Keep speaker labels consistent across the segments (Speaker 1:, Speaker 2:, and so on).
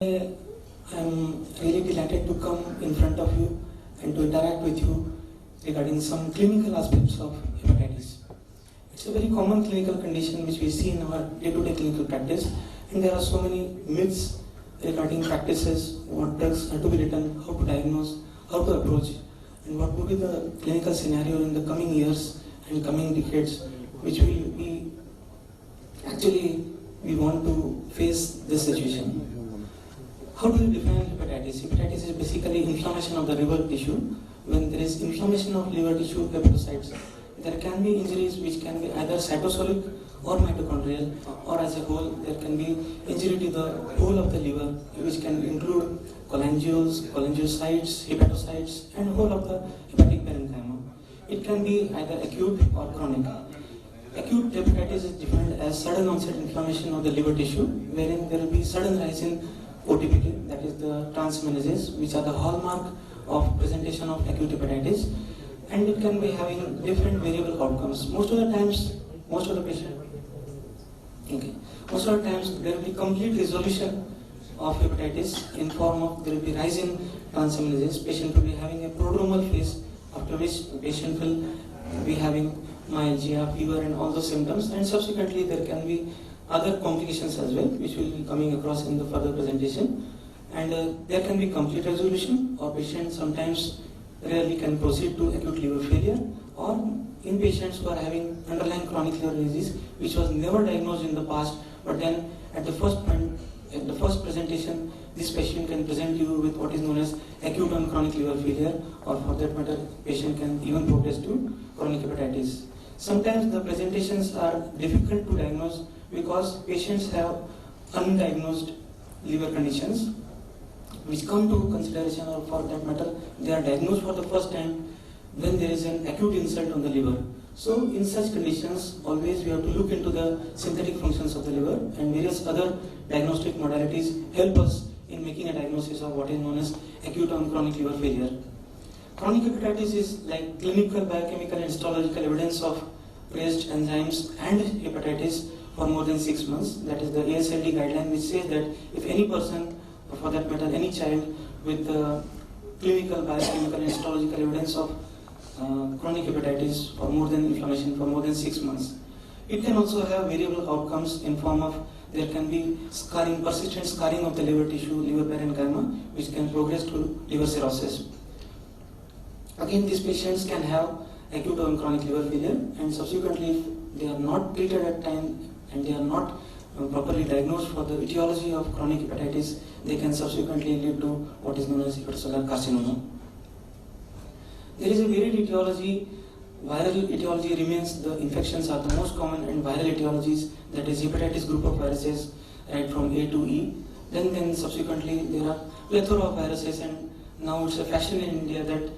Speaker 1: I'm really delighted to come in front of you and to interact with you regarding some clinical aspects of hepatitis. It's a very common clinical condition which we see in our day-to-day clinical practice, and there are so many myths regarding practices, what drugs are to be written, how to diagnose, how to approach, and what would be the clinical scenario in the coming years and coming decades, which will be actually we want to face this situation. How do you define hepatitis? Hepatitis is basically inflammation of the liver tissue. When there is inflammation of liver tissue, hepatocytes, there can be injuries which can be either cytosolic or mitochondrial, or as a whole, there can be injury to the whole of the liver, which can include cholangioles, cholangiocytes, hepatocytes, and whole of the hepatic parenchyma. It can be either acute or chronic. Acute hepatitis is defined as sudden onset inflammation of the liver tissue, wherein there will be sudden rise in OTPK, that is the transaminases, which are the hallmark of presentation of acute hepatitis, and it can be having different variable outcomes. Most of the times there will be complete resolution of hepatitis in form of there will be rise in transaminases. Patient will be having a prodromal phase, after which the patient will be having myalgia, fever, and all those symptoms, and subsequently there can be other complications as well, which will be coming across in the further presentation. And there can be complete resolution, or patient sometimes rarely can proceed to acute liver failure, or in patients who are having underlying chronic liver disease, which was never diagnosed in the past, but then at the first point, at the first presentation, this patient can present you with what is known as acute and chronic liver failure, or for that matter, patient can even progress to chronic hepatitis. Sometimes the presentations are difficult to diagnose because patients have undiagnosed liver conditions which come to consideration, or for that matter, they are diagnosed for the first time when there is an acute insult on the liver. So in such conditions, always we have to look into the synthetic functions of the liver, and various other diagnostic modalities help us in making a diagnosis of what is known as acute and chronic liver failure. Chronic hepatitis is like clinical, biochemical, and histological evidence of raised enzymes and hepatitis for more than 6 months. That is the ASLD guideline, which says that if any person, or for that matter any child, with clinical, biochemical, and histological evidence of chronic hepatitis for more than inflammation for more than 6 months, it can also have variable outcomes in form of there can be scarring, persistent scarring of the liver tissue, liver parenchyma, which can progress to liver cirrhosis. Again, these patients can have acute or chronic liver failure, and subsequently, if they are not treated at time and they are not properly diagnosed for the etiology of chronic hepatitis, they can subsequently lead to what is known as hepatocellular carcinoma. There is a varied etiology. Viral etiology remains the infections are the most common, and viral etiologies, that is hepatitis group of viruses, right from A to E. Then subsequently there are plethora of viruses, and now it's a fashion in India that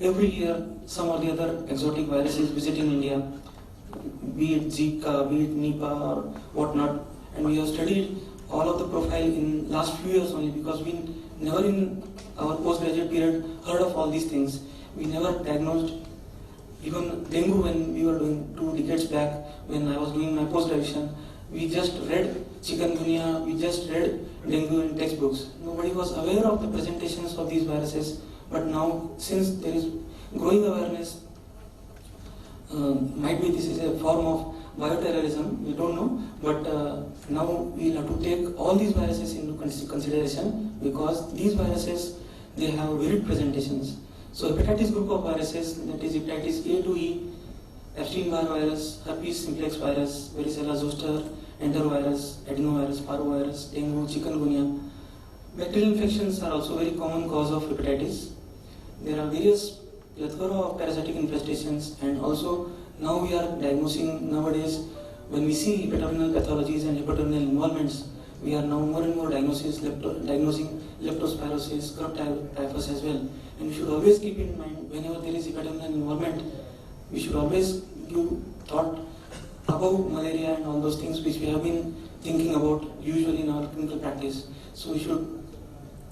Speaker 1: every year some or the other exotic viruses visiting India, be it Zika, be it Nipah or whatnot, and we have studied all of the profile in last few years only, because we never in our postgraduate period heard of all these things. We never diagnosed even dengue when we were doing 2 decades back when I was doing my post-graduation. We just read chikungunya, we just read dengue in textbooks. Nobody was aware of the presentations of these viruses, but now since there is growing awareness, might be this is a form of bioterrorism, we don't know, but now we have to take all these viruses into consideration, because these viruses, they have varied presentations. So hepatitis group of viruses, that is hepatitis A to E, Epstein-Barr virus, herpes simplex virus, varicella zoster, enterovirus, adenovirus, parvovirus, dengue, chikungunya. Bacterial infections are also very common cause of hepatitis. There are various plethora of parasitic infestations, and also now we are diagnosing nowadays, when we see hepatorenal pathologies and hepatorenal involvements, we are now more and more diagnosing leptospirosis, scrub typhus as well. And we should always keep in mind, whenever there is hepatorenal involvement, we should always give thought about malaria and all those things which we have been thinking about usually in our clinical practice. So we should,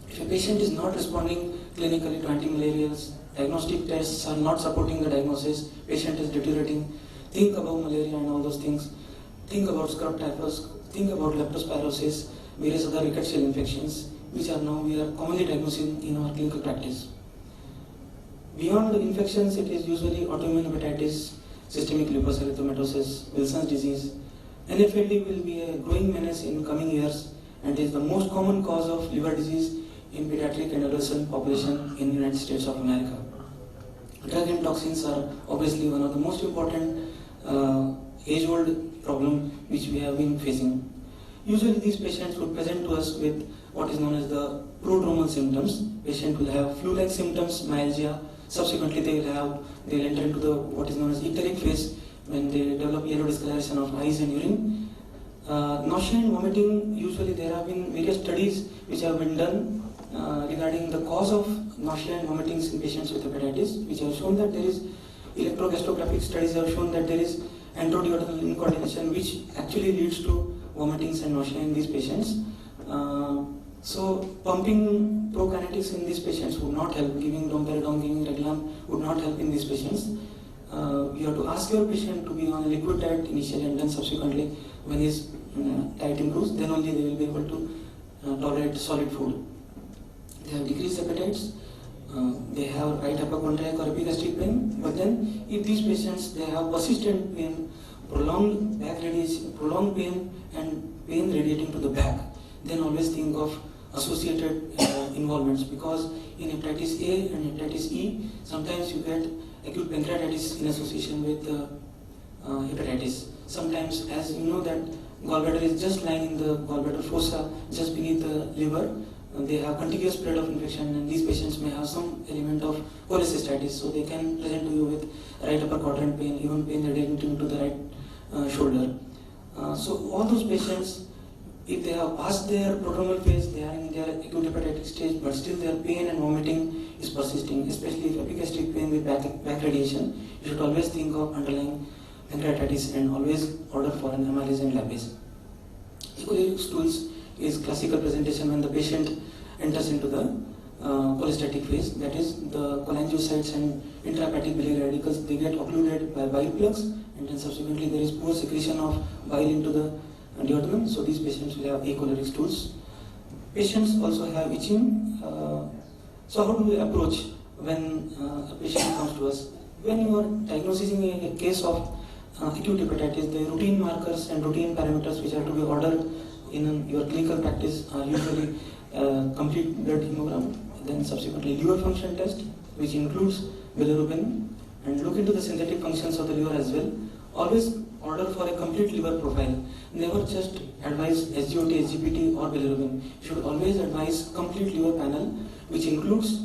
Speaker 1: if a patient is not responding clinically to antimalarials, diagnostic tests are not supporting the diagnosis, patient is deteriorating, think about malaria and all those things, think about scrub typhus, think about leptospirosis, various other rickettsial infections. which are now we are commonly diagnosing in our clinical practice. Beyond the infections, it is usually autoimmune hepatitis, systemic lupus erythematosus, Wilson's disease. NFLD will be a growing menace in coming years and is the most common cause of liver disease in pediatric and adolescent population in the United States of America. Drug and toxins are obviously one of the most important age-old problem which we have been facing. Usually these patients would present to us with what is known as the prodromal symptoms. Patient will have flu-like symptoms, myalgia. Subsequently they'll enter into the what is known as icteric phase when they develop yellow discoloration of eyes and urine. Nausea and vomiting, usually there have been various studies which have been done regarding the cause of nausea and vomiting in patients with hepatitis, which have shown that there is electrogastrographic studies have shown that there is enteroduodenal incoordination which actually leads to vomitings and nausea in these patients. So pumping prokinetics in these patients would not help. Giving domperidone, giving Reglan would not help in these patients. You have to ask your patient to be on a liquid diet initially, and then subsequently when his diet improves, then only they will be able to tolerate solid food. They have decreased appetites, they have right hypochondriac or epigastric pain, but then if these patients they have persistent pain, prolonged back radiation, prolonged pain and pain radiating to the back, then always think of associated involvements, because in hepatitis A and hepatitis E, sometimes you get acute pancreatitis in association with hepatitis. Sometimes, as you know, that gallbladder is just lying in the gallbladder fossa, just beneath the liver. They have contiguous spread of infection, and these patients may have some element of cholecystitis, so they can present to you with right upper quadrant pain, even pain radiating to the right shoulder. So all those patients, if they have passed their prodromal phase, they are in their acute hepatitis stage, but still their pain and vomiting is persisting, especially if epigastric pain with back radiation, you should always think of underlying pancreatitis and always order for an MRI and labs. Echoleric stools is classical presentation when the patient enters into the cholestatic phase, that is the cholangiocytes and intrahepatic biliary radicals, they get occluded by bile plugs, and then subsequently there is poor secretion of bile into the duodenum, so these patients will have echoleric stools. Patients also have itching. So how do we approach when a patient comes to us? When you are diagnosing a case of acute hepatitis, the routine markers and routine parameters which are to be ordered in your clinical practice are usually complete blood hemogram, then subsequently liver function test, which includes bilirubin, and look into the synthetic functions of the liver as well. Always order for a complete liver profile. Never just advise SGOT, SGPT or bilirubin. You should always advise complete liver panel, which includes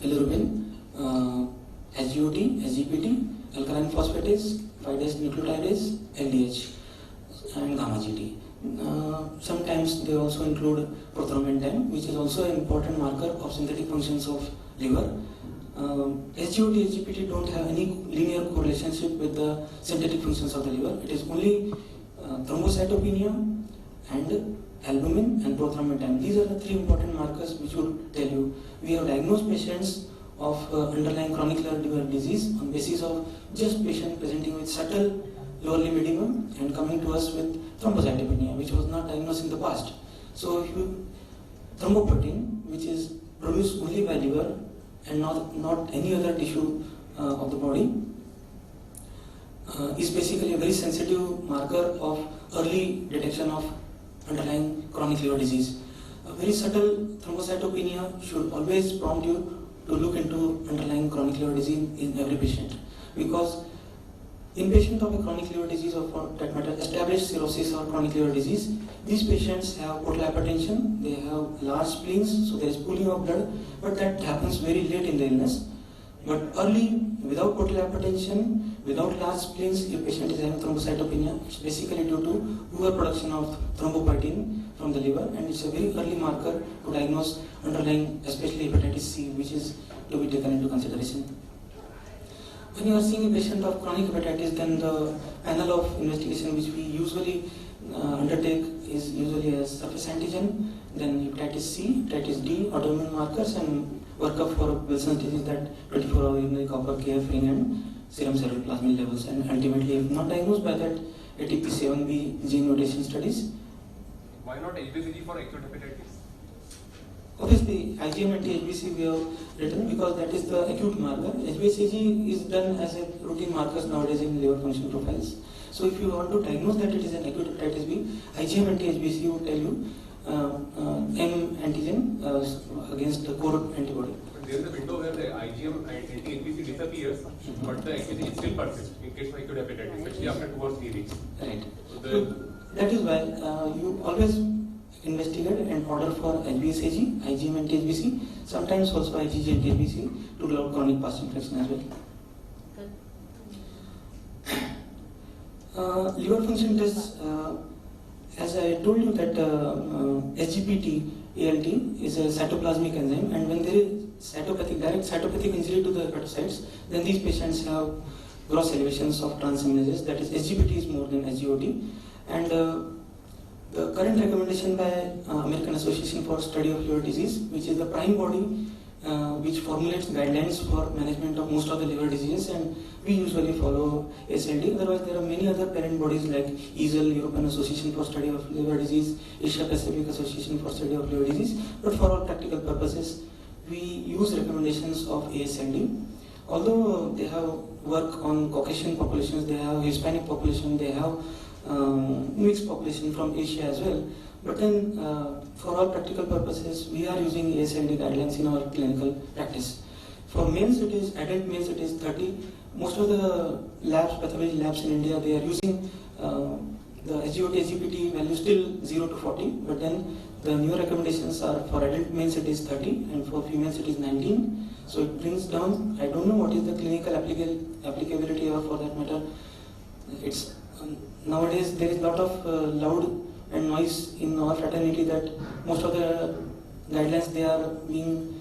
Speaker 1: bilirubin, SGOT, SGPT, alkaline phosphatase, 5-nucleotidase, LDH, and gamma GT. Sometimes they also include prothrombin time, which is also an important marker of synthetic functions of liver. SGOT, SGPT don't have any linear relationship with the synthetic functions of the liver. It is only thrombocytopenia and albumin and prothrombin time. These are the three important markers which would tell you. We have diagnosed patients of underlying chronic liver disease on basis of just patient presenting with subtle lower limb edema and coming to us with thrombocytopenia, which was not diagnosed in the past. So thromboprotein, which is produced only by liver and not any other tissue of the body, is basically a very sensitive marker of early detection of underlying chronic liver disease. A very subtle thrombocytopenia should always prompt you to look into underlying chronic liver disease in every patient, because in patients of a chronic liver disease or for that matter established cirrhosis or chronic liver disease, these patients have portal hypertension, they have large spleens, so there is pooling of blood, but that happens very late in the illness. But early, without portal hypertension, without large spleens, if patient is having thrombocytopenia, it's basically due to poor production of thrombopoietin from the liver, and it's a very early marker to diagnose underlying, especially hepatitis C, which is to be taken into consideration. When you are seeing a patient of chronic hepatitis, then the panel of investigation which we usually undertake is usually a surface antigen, then hepatitis C, hepatitis D, autoimmune markers, and workup for Wilson's disease, that 24-hour urinary copper, KF ring, and serum ceruloplasmin levels, and ultimately, if not diagnosed by that, ATP7B gene mutation studies.
Speaker 2: Why not HBCG for acute hepatitis?
Speaker 1: Obviously, IgM and HBC we have written because that is the acute marker. HbA1c is done as a routine markers nowadays in liver function profiles. So if you want to diagnose that it is an acute hepatitis B, IgM and HbC will tell you M antigen against the core antibody.
Speaker 2: But there is a window where the IgM and anti-HBC disappears, but the HBC still persists in case of acute hepatitis, especially after 2 or 3 weeks.
Speaker 1: Right.
Speaker 2: So
Speaker 1: that is why you always investigate and order for HbA1c, IgM and HBC, sometimes also IgG and HBC to rule out chronic past infection as well. Liver function tests, as I told you that SGPT ALT is a cytoplasmic enzyme, and when there is direct cytopathic injury to the hepatocytes, then these patients have gross elevations of transaminases, that is SGPT is more than SGOT. And the current recommendation by American Association for Study of Liver Disease, which is the prime body which formulates guidelines for management of most of the liver diseases, and we usually follow ASLD. Otherwise, there are many other parent bodies like EASL, European Association for Study of Liver Disease, Asia Pacific Association for Study of Liver Disease. But for all practical purposes, we use recommendations of ASLD. Although they have work on Caucasian populations, they have Hispanic population, they have mixed population from Asia as well. But then, for all practical purposes, we are using ASLD guidelines in our clinical practice. For males, it is adult males, it is 30. Most of the labs, pathology labs in India, they are using the SGOT, SGPT value still 0 to 40. But then the new recommendations are for adult males it is 30 and for females it is 19. So it brings down. I don't know what is the clinical applicability, or for that matter, it's nowadays there is a lot of loud and noise in our fraternity that most of the guidelines, they are being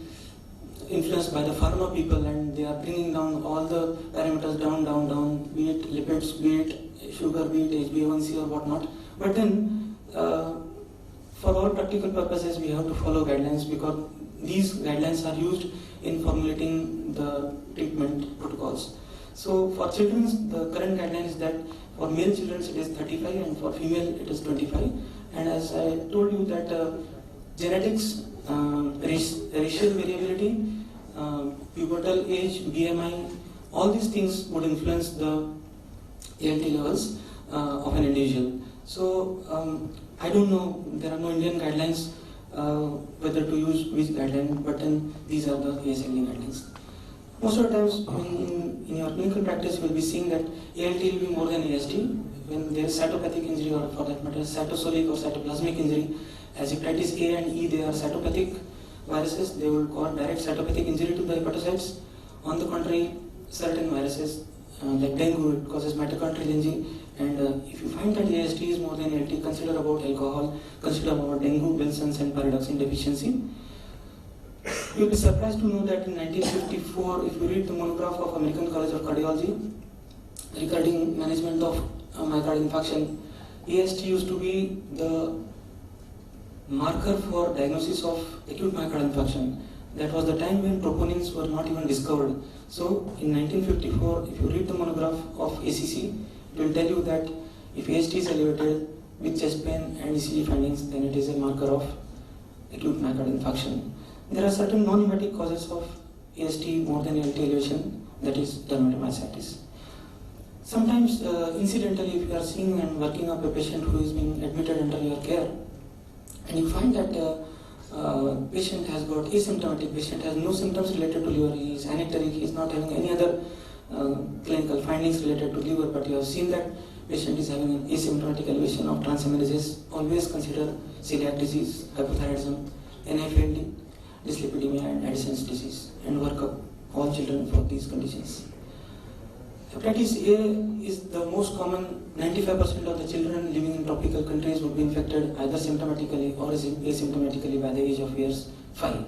Speaker 1: influenced by the pharma people, and they are bringing down all the parameters down, be it lipids, be it sugar, be it HbA1c or whatnot. But then for all practical purposes we have to follow guidelines, because these guidelines are used in formulating the treatment protocols. So for children, the current guideline is that for male children it is 35 and for female it is 25. And as I told you that genetics, racial variability, pubertal age, BMI, all these things would influence the ALT levels of an individual. So I don't know, there are no Indian guidelines whether to use which guideline, but then these are the ASLD guidelines. Most of the times in your clinical practice you will be seeing that ALT will be more than AST. When there is cytopathic injury, or for that matter cytosolic or cytoplasmic injury, as hepatitis A and E, they are cytopathic viruses, they will cause direct cytopathic injury to the hepatocytes. On the contrary, certain viruses like dengue, it causes mitochondrial injury, and if you find that AST is more than ALT, consider about alcohol, consider about dengue, Wilson's and pyridoxine deficiency. You will be surprised to know that in 1954, if you read the monograph of American College of Cardiology regarding management of myocardial infarction, AST used to be the marker for diagnosis of acute myocardial infarction. That was the time when troponins were not even discovered. So in 1954, if you read the monograph of ACC, it will tell you that if AST is elevated with chest pain and ECG findings, then it is a marker of acute myocardial infarction. There are certain non-hepatic causes of AST more than ALT elevation, that is dermatomyositis. Sometimes, incidentally, if you are seeing and working up a patient who is being admitted under your care, and you find that patient has got asymptomatic, patient has no symptoms related to liver, he is anecteric, he is not having any other clinical findings related to liver, but you have seen that patient is having an asymptomatic elevation of transaminases, always consider celiac disease, hypothyroidism, NAFLD, dyslipidemia and Addison's disease, and work up all children for these conditions. Hepatitis A is the most common. 95% of the children living in tropical countries would be infected either symptomatically or asymptomatically by the age of years 5.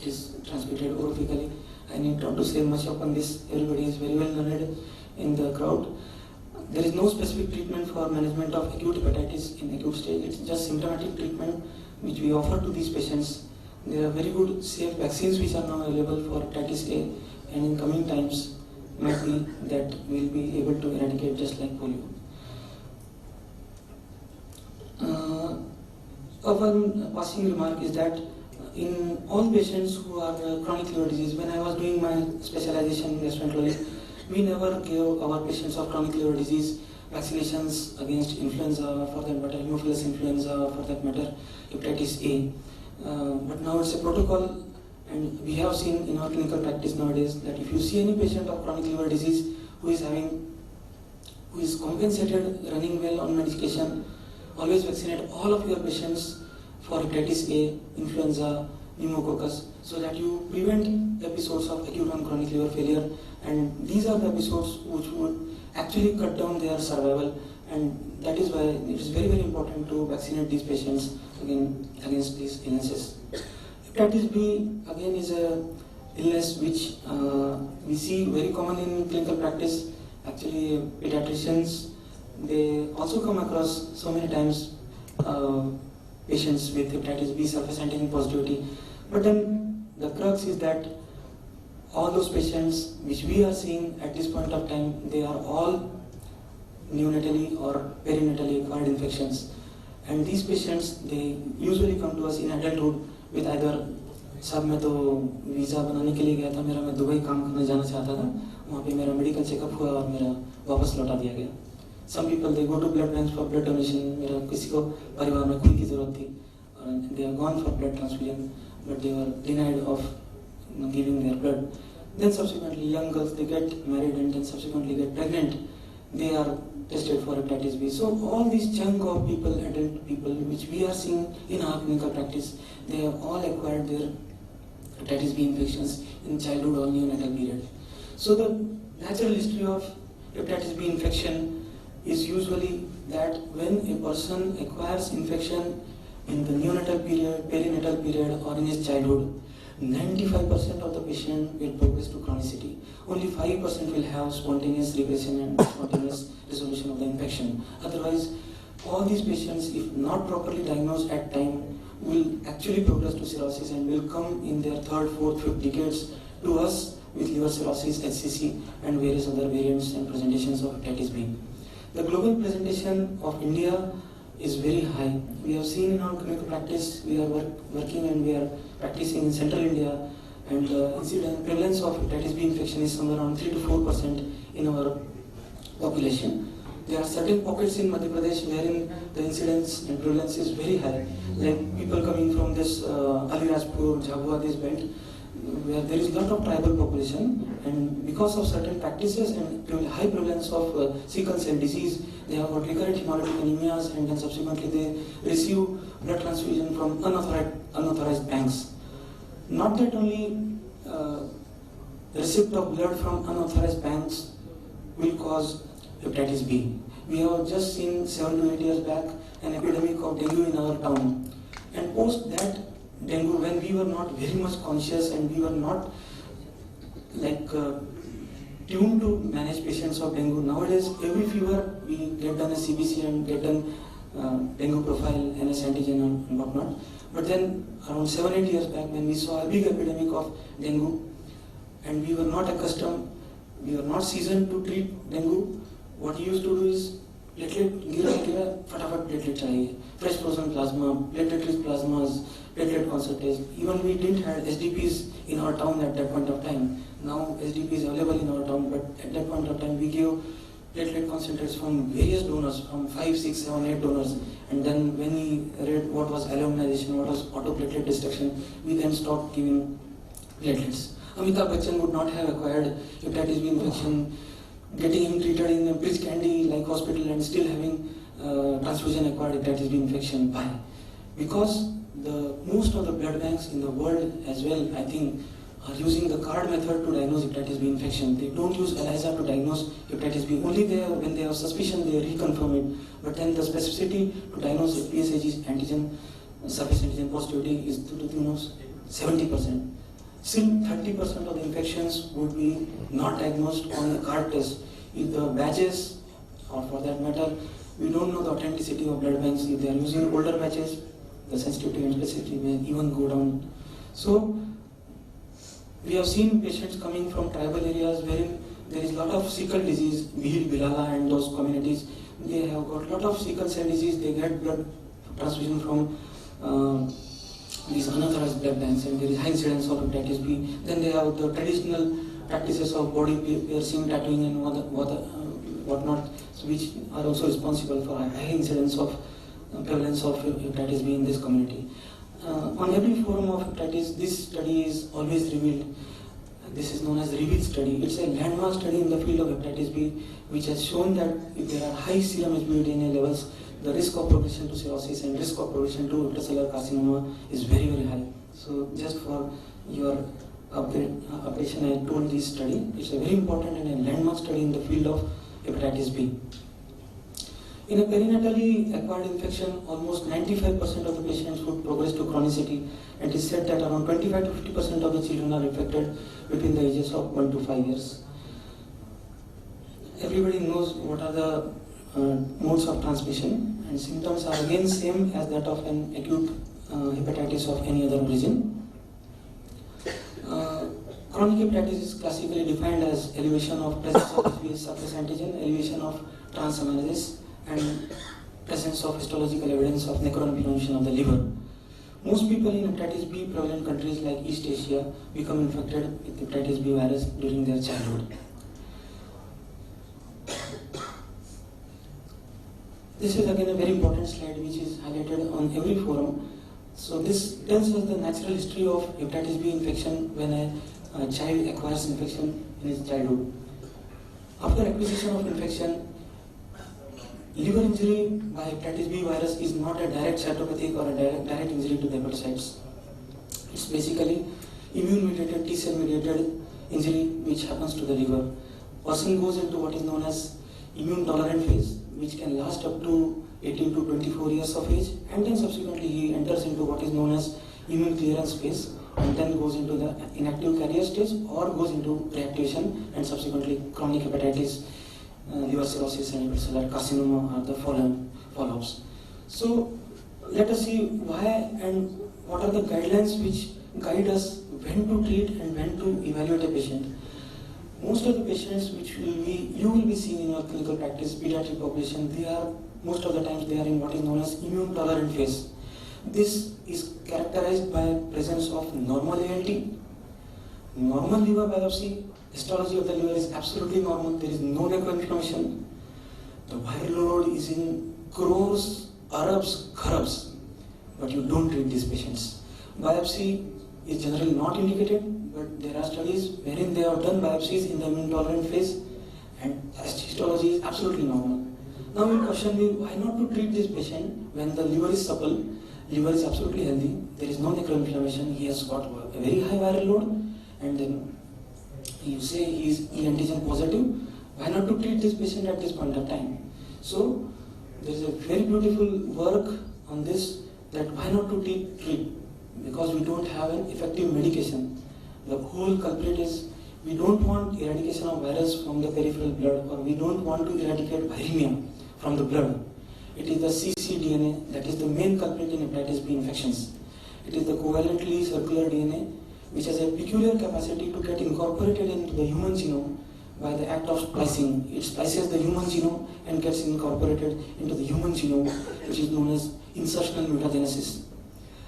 Speaker 1: It is transmitted orofically. I need not to say much upon this. Everybody is very well learned in the crowd. There is no specific treatment for management of acute hepatitis in acute stage. It's just symptomatic treatment which we offer to these patients. There are very good safe vaccines which are now available for hepatitis A, and in coming times might be that we will be able to eradicate just like polio. One passing remark is that in all patients who are chronic liver disease, when I was doing my specialization in gastroenterology, we never gave our patients of chronic liver disease vaccinations against influenza, for that matter, Haemophilus influenza, for that matter, hepatitis A. But now it's a protocol, and we have seen in our clinical practice nowadays that if you see any patient of chronic liver disease who is compensated, running well on medication, always vaccinate all of your patients for hepatitis A, influenza, pneumococcus, so that you prevent episodes of acute and chronic liver failure. And these are the episodes which would actually cut down their survival, and that is why it is very, very important to vaccinate these patients against these illnesses. Hepatitis B again is a illness which we see very common in clinical practice. Actually, pediatricians, they also come across so many times patients with hepatitis B surface antigen positivity. But then the crux is that all those patients which we are seeing at this point of time, they are all neonatally or perinatally acquired infections. And these patients, they usually come to us in adulthood with either साहब मैं तो visa बनाने के लिए गया था, मैं Dubai काम करने जाना चाहता था, वहाँ पे मेरा मेडिकल चेकअप हुआ और मेरा वापस लौटा दिया गया. Some people they go to blood banks for blood donation. मेरा किसी को परिवार में खून की ज़रूरत थी, and they have gone for blood transfusion, but they were denied of giving their blood. Then subsequently young girls, they get married and then subsequently get pregnant. They are tested for hepatitis B. So all these chunk of people, adult people, which we are seeing in our clinical practice, they have all acquired their hepatitis B infections in childhood or neonatal period. So the natural history of hepatitis B infection is usually that when a person acquires infection in the neonatal period, perinatal period, or in his childhood, 95% of the patient will progress to chronicity. Only 5% will have spontaneous regression and spontaneous resolution of the infection. Otherwise, all these patients, if not properly diagnosed at time, will actually progress to cirrhosis and will come in their third, fourth, fifth decades to us with liver cirrhosis, HCC, and various other variants and presentations of hepatitis B. The global presentation of India is very high. We have seen in our clinical practice, we are working and we are practicing in central India, and the prevalence of hepatitis B infection is somewhere around 3 to 4% in our population. There are certain pockets in Madhya Pradesh wherein the incidence and prevalence is very high, like people coming from this Alirajpur, Jhabua, this belt, where there is a lot of tribal population, and because of certain practices and high prevalence of sickle cell disease, they have got recurrent hemolytic anemias, and then subsequently they receive blood transfusion from unauthorized banks. Not that only the receipt of blood from unauthorized banks will cause hepatitis B. We have just seen 7 to 8 years back an epidemic of dengue in our town, and post that dengue, when we were not very much conscious and we were not tuned to manage patients of dengue. Nowadays, every fever we get done a CBC and get done dengue profile, NS antigen and whatnot. But then around 7-8 years back, when we saw a big epidemic of dengue, and we were not accustomed, we were not seasoned to treat dengue, what we used to do is platelet gira फटाफट platelet चाहिए, fresh frozen plasma, platelet-rich plasmas, platelet concentrates. Even we didn't have SDPs in our town at that point of time. Now SDP is available in our town, but at that point of time we gave platelet concentrates from various donors, from 5, 6, 7, 8 donors. And then when we read what was alloimmunization, what was autoplatelet destruction, we then stopped giving platelets. Amitabh Bachchan would not have acquired hepatitis B infection, getting him treated in a Bridge Candy like hospital and still having transfusion acquired hepatitis B infection. Why? Because most of the blood banks in the world as well, I think, are using the card method to diagnose hepatitis B infection. They don't use ELISA to diagnose hepatitis B. Only when they have suspicion, they reconfirm it. But then the specificity to diagnose PSAG antigen, surface antigen positivity is to the tune of 70%. Still 30% of the infections would be not diagnosed on the card test. If the batches, or for that matter, we don't know the authenticity of blood banks. If they are using older batches, the sensitivity and specificity may even go down. So, we have seen patients coming from tribal areas wherein there is a lot of sickle disease, Bhil, Bilala and those communities. They have got a lot of sickle cell disease. They get blood transfusion from these unauthorized blood banks, and there is high incidence of hepatitis B. Then they have the traditional practices of body piercing, tattooing, and whatnot, which are also responsible for a high incidence of prevalence of hepatitis B in this community. On every forum of hepatitis, this study is always revealed. This is known as the REVEAL study. It's a landmark study in the field of hepatitis B, which has shown that if there are high serum HBV levels, the risk of progression to cirrhosis and risk of progression to hepatocellular carcinoma is very, very high. So just for your updation, I told this study. It's a very important and a landmark study in the field of hepatitis B. In a perinatally acquired infection, almost 95% of the patients would progress to chronicity, and it is said that around 25 to 50% of the children are infected between the ages of 1 to 5 years. Everybody knows what are the modes of transmission, and symptoms are again same as that of an acute hepatitis of any other origin. Chronic hepatitis is classically defined as elevation of presence of HBV surface antigen, elevation of transaminases, and presence of histological evidence of necroinflammation of the liver. Most people in hepatitis B prevalent countries like East Asia become infected with hepatitis B virus during their childhood. This is again a very important slide which is highlighted on every forum. So this tells us the natural history of hepatitis B infection when a child acquires infection in his childhood. After acquisition of infection, liver injury by hepatitis B virus is not a direct cytopathic or a direct injury to the hepatocytes. It's basically immune-mediated, T-cell mediated injury which happens to the liver. Person goes into what is known as immune-tolerant phase, which can last up to 18 to 24 years of age, and then subsequently he enters into what is known as immune clearance phase, and then goes into the inactive carrier stage or goes into reactivation, and subsequently chronic hepatitis, liver cirrhosis and hepatocellular carcinoma are the follow-ups. So let us see why and what are the guidelines which guide us when to treat and when to evaluate a patient. Most of the patients which you will be seeing in your clinical practice, pediatric population, most of the times they are in what is known as immune tolerant phase. This is characterized by presence of normal ALT, normal liver biopsy, histology of the liver is absolutely normal, there is no necroinflammation. The viral load is in crores, arabs, kharabs, but you don't treat these patients. Biopsy is generally not indicated, but there are studies wherein they have done biopsies in the immune tolerant phase and histology is absolutely normal. Now you question me, why not to treat this patient when the liver is supple, liver is absolutely healthy, there is no necroinflammation, he has got a very high viral load, and then you say he is E antigen positive, why not to treat this patient at this point of time? So there is a very beautiful work on this, that why not to treat, because we don't have an effective medication. The whole culprit is we don't want eradication of virus from the peripheral blood, or we don't want to eradicate viremia from the blood. It is the cccDNA that is the main culprit in hepatitis B infections. It is the covalently circular DNA which has a peculiar capacity to get incorporated into the human genome by the act of splicing. It splices the human genome and gets incorporated into the human genome, which is known as insertional mutagenesis.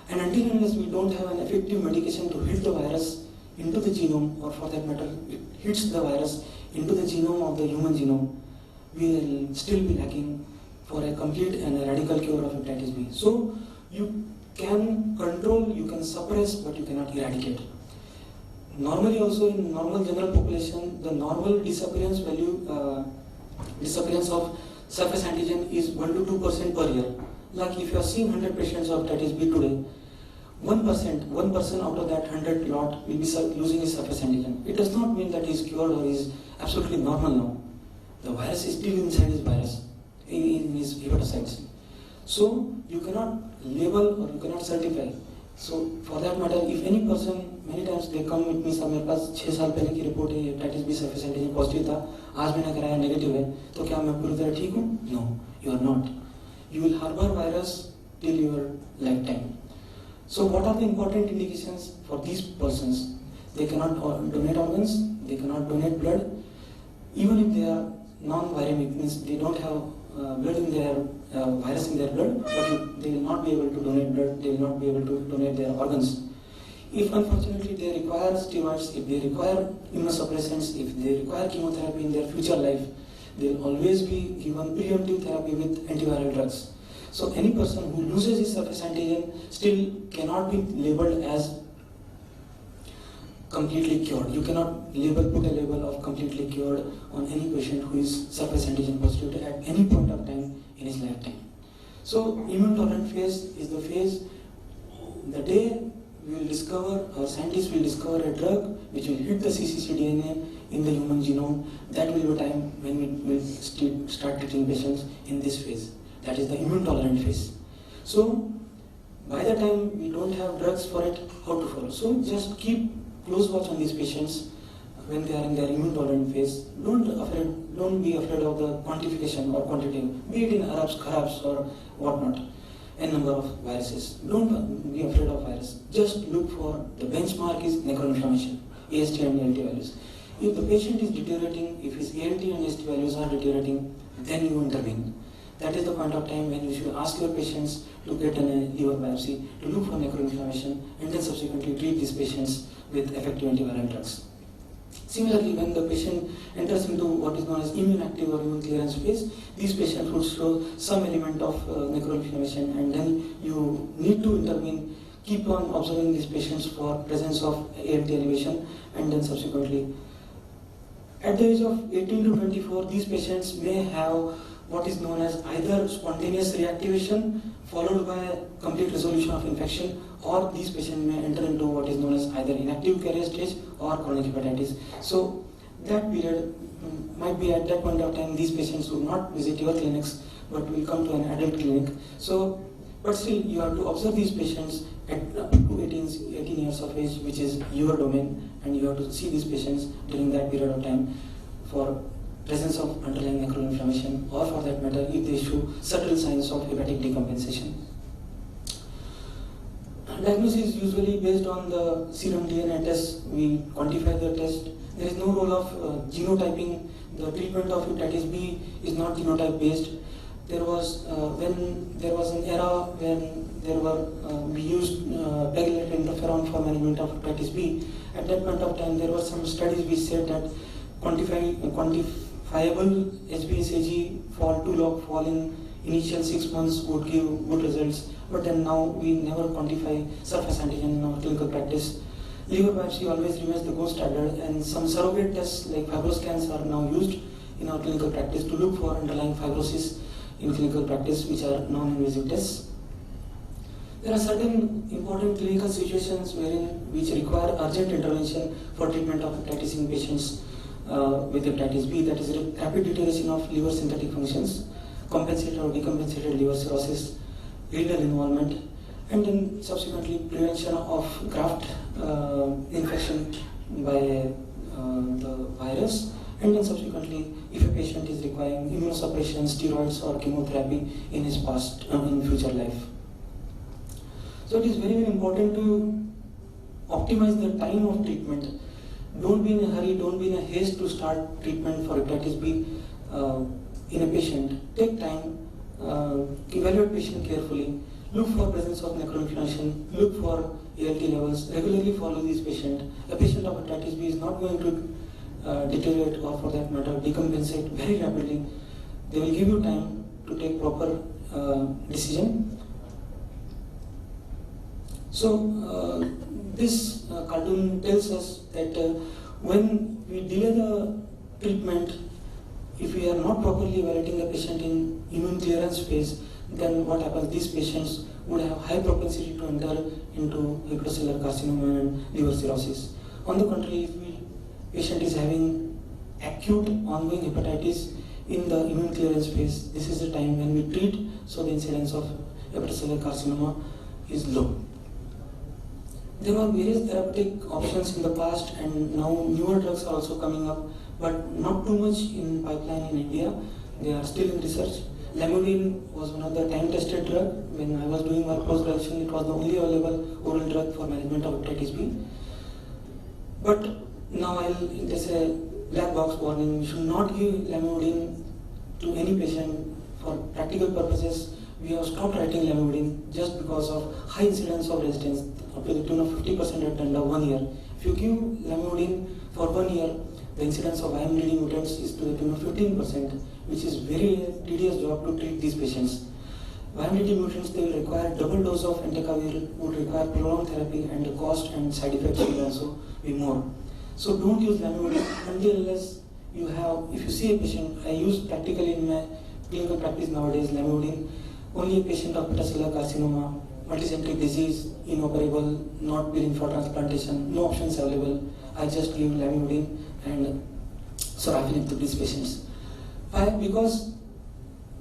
Speaker 1: And until unless we don't have an effective medication to hit the virus into the genome, or for that matter, it hits the virus into the genome of the human genome, we will still be lacking for a complete and a radical cure of hepatitis B. So you can control, you can suppress, but you cannot eradicate. Normally also in normal general population, the normal disappearance value, disappearance of surface antigen is 1 to 2% per year. Like if you are seeing 100 patients of hepatitis B today, 1% out of that 100 lot will be losing his surface antigen. It does not mean that he is cured or is absolutely normal now. The virus is still inside his virus, in his hepatocytes. So you cannot label or you cannot certify. So for that matter, if any person, many times they come with me, मेरे पास 6 साल पहले की report है, hepatitis B surface antigen positive था, आज मैंने कराया negative है, तो क्या मैं पूरी तरह ठीक हूँ? No, you are not. You will harbor virus till your lifetime. So what are the important indications for these persons? They cannot donate organs, they cannot donate blood, even if they are non-viremic, means they don't have blood in their virus in their blood, but they will not be able to donate blood, they will not be able to donate their organs. If unfortunately they require steroids, if they require immunosuppressants, if they require chemotherapy in their future life, they will always be given preemptive therapy with antiviral drugs. So any person who loses his surface antigen still cannot be labeled as completely cured. You cannot put a label of completely cured on any patient who is surface antigen positive at any point of time in his lifetime. So immune tolerant phase is the phase, the day we will discover, or scientists will discover a drug which will hit the cccDNA in the human genome. That will be a time when we will start treating patients in this phase. That is the immune tolerant phase. So by the time we don't have drugs for it, how to follow? So just keep close watch on these patients when they are in their immune tolerant phase. Don't be afraid of the quantification or quantity, be it in Arabs or whatnot, n number of viruses. Don't be afraid of virus. Just look for the benchmark is necroinflammation, AST and ALT values. If the patient is deteriorating, if his ALT and AST values are deteriorating, then you intervene. That is the point of time when you should ask your patients to get a liver biopsy, to look for necroinflammation, and then subsequently treat these patients with effective antiviral drugs. Similarly, when the patient enters into what is known as immune active or immune clearance phase, these patients will show some element of necroinflammation, and then you need to intervene, keep on observing these patients for presence of ALT elevation, and then subsequently at the age of 18 to 24, these patients may have what is known as either spontaneous reactivation followed by complete resolution of infection, or these patients may enter into what is known as either inactive carrier stage or chronic hepatitis. So that period might be at that point of time these patients will not visit your clinics but will come to an adult clinic. So, but still you have to observe these patients at up to 18 years of age, which is your domain, and you have to see these patients during that period of time for presence of underlying necroinflammation, or for that matter if they show subtle signs of hepatic decompensation. Diagnosis is usually based on the serum DNA test. We quantify the test. There is no role of genotyping. The treatment of hepatitis B is not genotype based. There was when there was an era when we used pegylated interferon for management of hepatitis B. At that point of time, there were some studies which said that quantifiable HbA1c for 2 log fall in initial 6 months would give good results. But then now we never quantify surface antigen in our clinical practice. Liver biopsy always remains the gold standard, and some surrogate tests like fibroscans are now used in our clinical practice to look for underlying fibrosis in clinical practice, which are non-invasive tests. There are certain important clinical situations which require urgent intervention for treatment of hepatitis in patients with hepatitis B, that is rapid deterioration of liver synthetic functions, compensated or decompensated liver cirrhosis, renal involvement, and then subsequently prevention of graft infection by the virus, and then subsequently if a patient is requiring immunosuppression, steroids or chemotherapy in his past in future life. So it is very, very important to optimize the time of treatment. Don't be in a hurry, don't be in a haste to start treatment for hepatitis B in a patient. Take time, evaluate patient carefully, look for presence of necroinflammation, look for ALT levels, regularly follow this patient. A patient of hepatitis B is not going to deteriorate or for that matter decompensate very rapidly. They will give you time to take proper decision. So this cartoon tells us that when we delay the treatment, if we are not properly evaluating the patient in immune clearance phase, then what happens? These patients would have high propensity to enter into hepatocellular carcinoma and liver cirrhosis. On the contrary, if the patient is having acute ongoing hepatitis in the immune clearance phase, this is the time when we treat, so the incidence of hepatocellular carcinoma is low. There were various therapeutic options in the past, and now newer drugs are also coming up, but not too much in pipeline in India. They are still in research. Lamivudine was one of the time-tested drugs. When I was doing my post-graduation, it was the only available oral drug for management of hepatitis B. But now there's a black box warning. You should not give Lamivudine to any patient for practical purposes, we have stopped writing lamivudine just because of high incidence of resistance, up to the tune of 50% at the end of 1 year. If you give lamivudine for 1 year, the incidence of IMDD mutants is to the tune of 15%, which is very tedious job to treat these patients. IMDD mutants, they will require double dose of entecavir, would require prolonged therapy, and the cost and side effects will also be more. So don't use lamivudine until unless you have, if you see a patient, I use practically in my clinical practice nowadays lamivudine, only a patient of hepatocellular carcinoma, multicentric disease, inoperable, not willing for transplantation, no options available. I just give lamivudine and sorafenib to these patients. Why? Because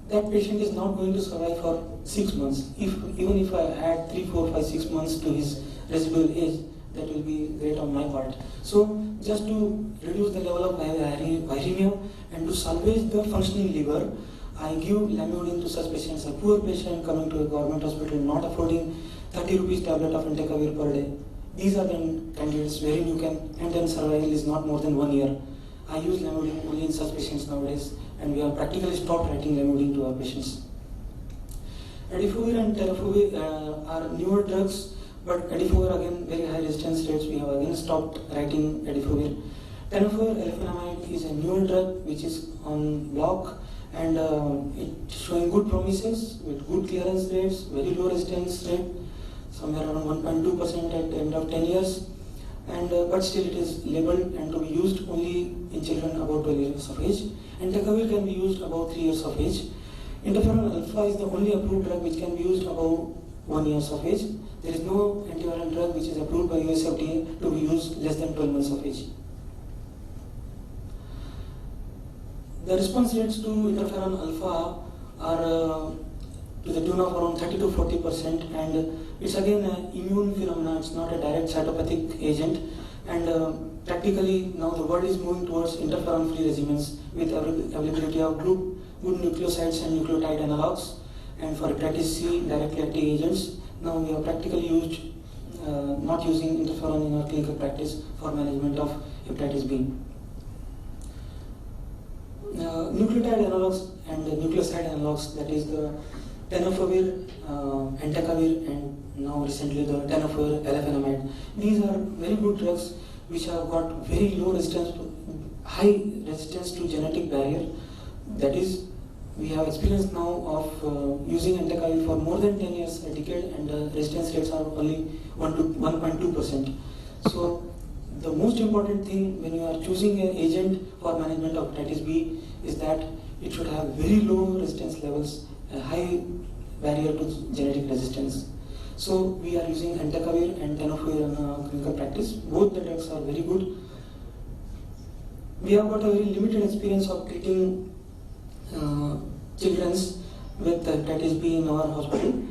Speaker 1: that patient is not going to survive for 6 months. Even if I add 3, 4, 5, 6 months to his residual age, that will be great on my part. So just to reduce the level of viremia and to salvage the functioning liver, I give lamivudine to such patients. A poor patient coming to a government hospital, not affording 30 rupees tablet of entecavir per day. These are the candidates wherein you can, and then survival is not more than 1 year. I use lamivudine only in such patients nowadays, and we have practically stopped writing lamivudine to our patients. Adifovir and tenofovir are newer drugs, but adifovir again very high resistance rates. We have again stopped writing adifovir. Tenofovir alafenamide is a newer drug which is on block, and it's showing good promises with good clearance rates, very low resistance rate, somewhere around 1.2% at the end of 10 years. And but still it is labeled and to be used only in children about 12 years of age. Entecavir can be used about 3 years of age. Interferon alpha is the only approved drug which can be used about 1 year of age. There is no antiviral drug which is approved by US FDA to be used less than 12 months of age. The response rates to interferon alpha are to the tune of around 30 to 40%, and it's again an immune phenomenon. It's not a direct cytopathic agent, and practically now the world is moving towards interferon-free regimens with availability of good nucleosides and nucleotide analogs, and for hepatitis C directly acting agents. Now we have practically used not using interferon in our clinical practice for management of hepatitis B. Nucleotide analogs and nucleoside analogs, that is the tenofovir, entecavir, and now recently the tenofovir alafenamide. These are very good drugs which have got very low resistance, high resistance to genetic barrier. That is, we have experience now of using entecavir for more than 10 years, a decade, and the resistance rates are only 1.2%. So the most important thing when you are choosing an agent for management of hepatitis B is that it should have very low resistance levels, a high barrier to genetic resistance. So we are using entecavir and tenofovir in clinical practice. Both the drugs are very good. We have got a very limited experience of treating children with hepatitis B in our hospital.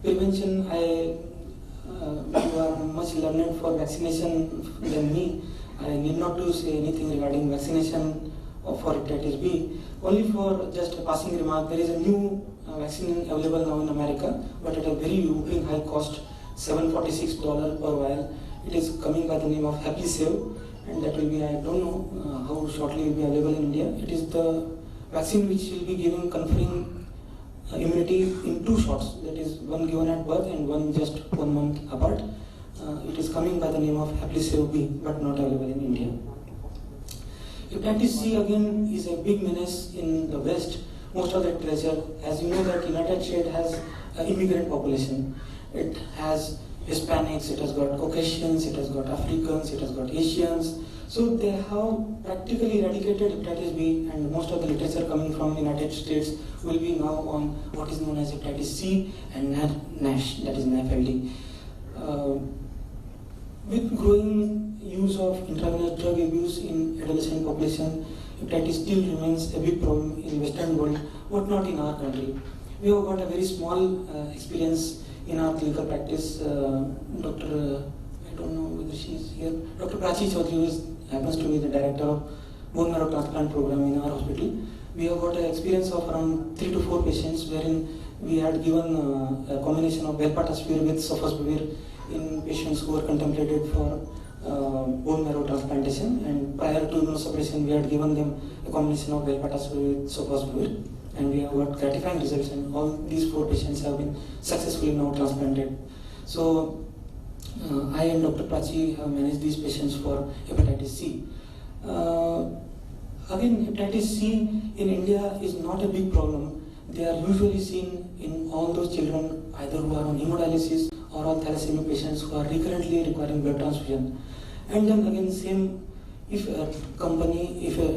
Speaker 1: Prevention, you are much learned for vaccination than me. I need not to say anything regarding vaccination for hepatitis B. Only for just a passing remark, there is a new vaccine available now in America, but at a very whopping high cost, $746 per vial. It is coming by the name of HEPATITIS, and that will be, I don't know how shortly it will be available in India. It is the vaccine which will be giving, conferring immunity in 2 shots, that is one given at birth and one just 1 month apart. It is coming by the name of HEPATITIS B, but not available in India. Hepatitis C again is a big menace in the West. Most of the literature, as you know, that United States has an immigrant population. It has Hispanics, it has got Caucasians, it has got Africans, it has got Asians. So they have practically eradicated hepatitis B, and most of the literature coming from the United States will be now on what is known as hepatitis C and NASH, that is NAFLD. With growing use of intravenous drug abuse in adolescent population, hepatitis still remains a big problem in Western world, but not in our country. We have got a very small experience in our clinical practice. Dr. I don't know whether she is here. Dr. Prachi Chaudhary happens to be the director of bone marrow transplant program in our hospital. We have got an experience of around 3 to 4 patients wherein we had given a combination of velpatasvir with sofosbuvir in patients who were contemplated for bone marrow transplantation, and prior to immunosuppression we had given them a combination of velpatasvir with sofosbuvir, and we have got gratifying results, and all these 4 patients have been successfully now transplanted. So I and Dr. Prachi have managed these patients for hepatitis C. Again, hepatitis C in India is not a big problem. They are usually seen in all those children either who are on hemodialysis or all thalassemia patients who are recurrently requiring blood transfusion. And then again, same, if a company, if a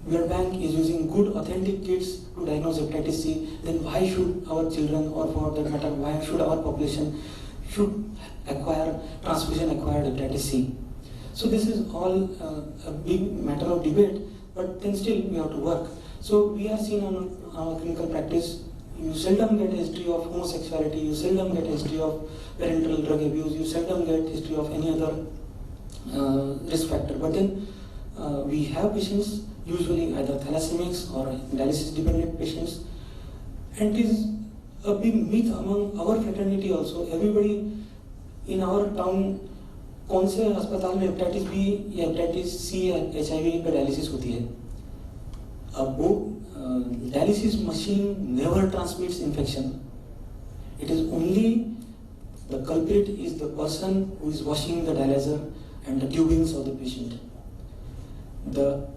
Speaker 1: blood bank is using good authentic kits to diagnose hepatitis C, then why should our children, or for that matter, why should our population should acquire transfusion-acquired hepatitis C? So this is all a big matter of debate, but then still we have to work. So we are seeing on our clinical practice, you seldom get a history of homosexuality, you seldom get a history of parental drug abuse, you seldom get history of any other risk factor. But then we have patients, usually either thalassemics or dialysis-dependent patients, and it is a big myth among our fraternity also. Everybody in our town, कौन से अस्पताल में hepatitis B या hepatitis C या HIV पे dialysis होती है? अब वो dialysis machine never transmits infection. It is only the culprit is the person who is washing the dialyzer and the tubings of the patient. The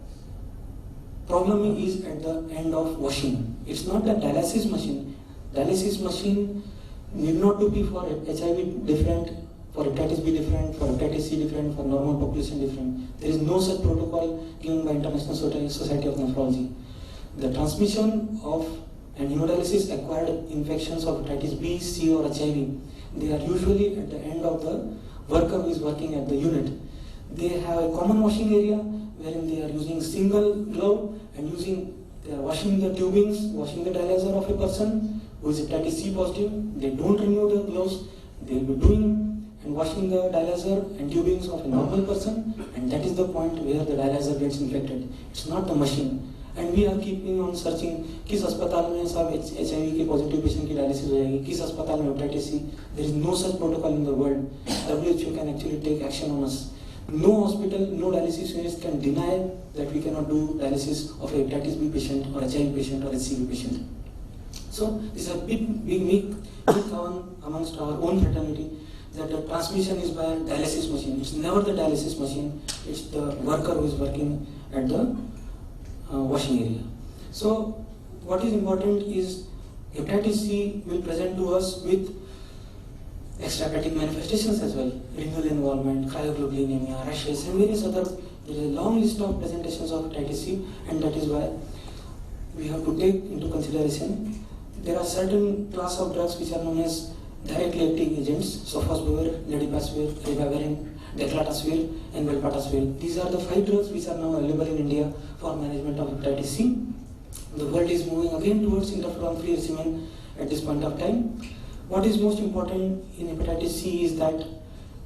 Speaker 1: problem is at the end of washing. It's not the dialysis machine. Dialysis machine need not to be for HIV different, for hepatitis B different, for hepatitis C different, for normal population different. There is no such protocol given by International Society of Nephrology. The transmission of and hemodialysis acquired infections of hepatitis B, C or HIV, they are usually at the end of the worker who is working at the unit. They have a common washing area wherein they are using single glove and they are washing the tubings, washing the dialyzer of a person who is hepatitis C positive. They don't remove the gloves. They will be doing and washing the dialyzer and tubings of a normal person, and that is the point where the dialyzer gets infected. It's not the machine. And we are keeping on searching किस अस्पताल में सब HIV के positive patient की dialysis हो जाएगी, किस अस्पताल में hepatitis C. There is no such protocol in the world. WHO can actually take action on us. No hospital, no dialysis unit can deny that we cannot do dialysis of a hepatitis B patient or HIV patient or HCV patient. So this is a big myth amongst our own fraternity that the transmission is by dialysis machine. It's never the dialysis machine. It's the worker who is working at the washing area. So what is important is hepatitis C will present to us with extrahepatic manifestations as well, renal involvement, cryoglobulinemia, rashes, and various other. There is a long list of presentations of hepatitis C, and that is why we have to take into consideration. There are certain class of drugs which are known as directly acting agents: sofosbuvir, ledipasvir, ribavirin, declatasvir, and velpatasvir. These are the 5 drugs which are now available in India for management of hepatitis C. The world is moving again towards interferon-free regimen at this point of time. What is most important in hepatitis C is that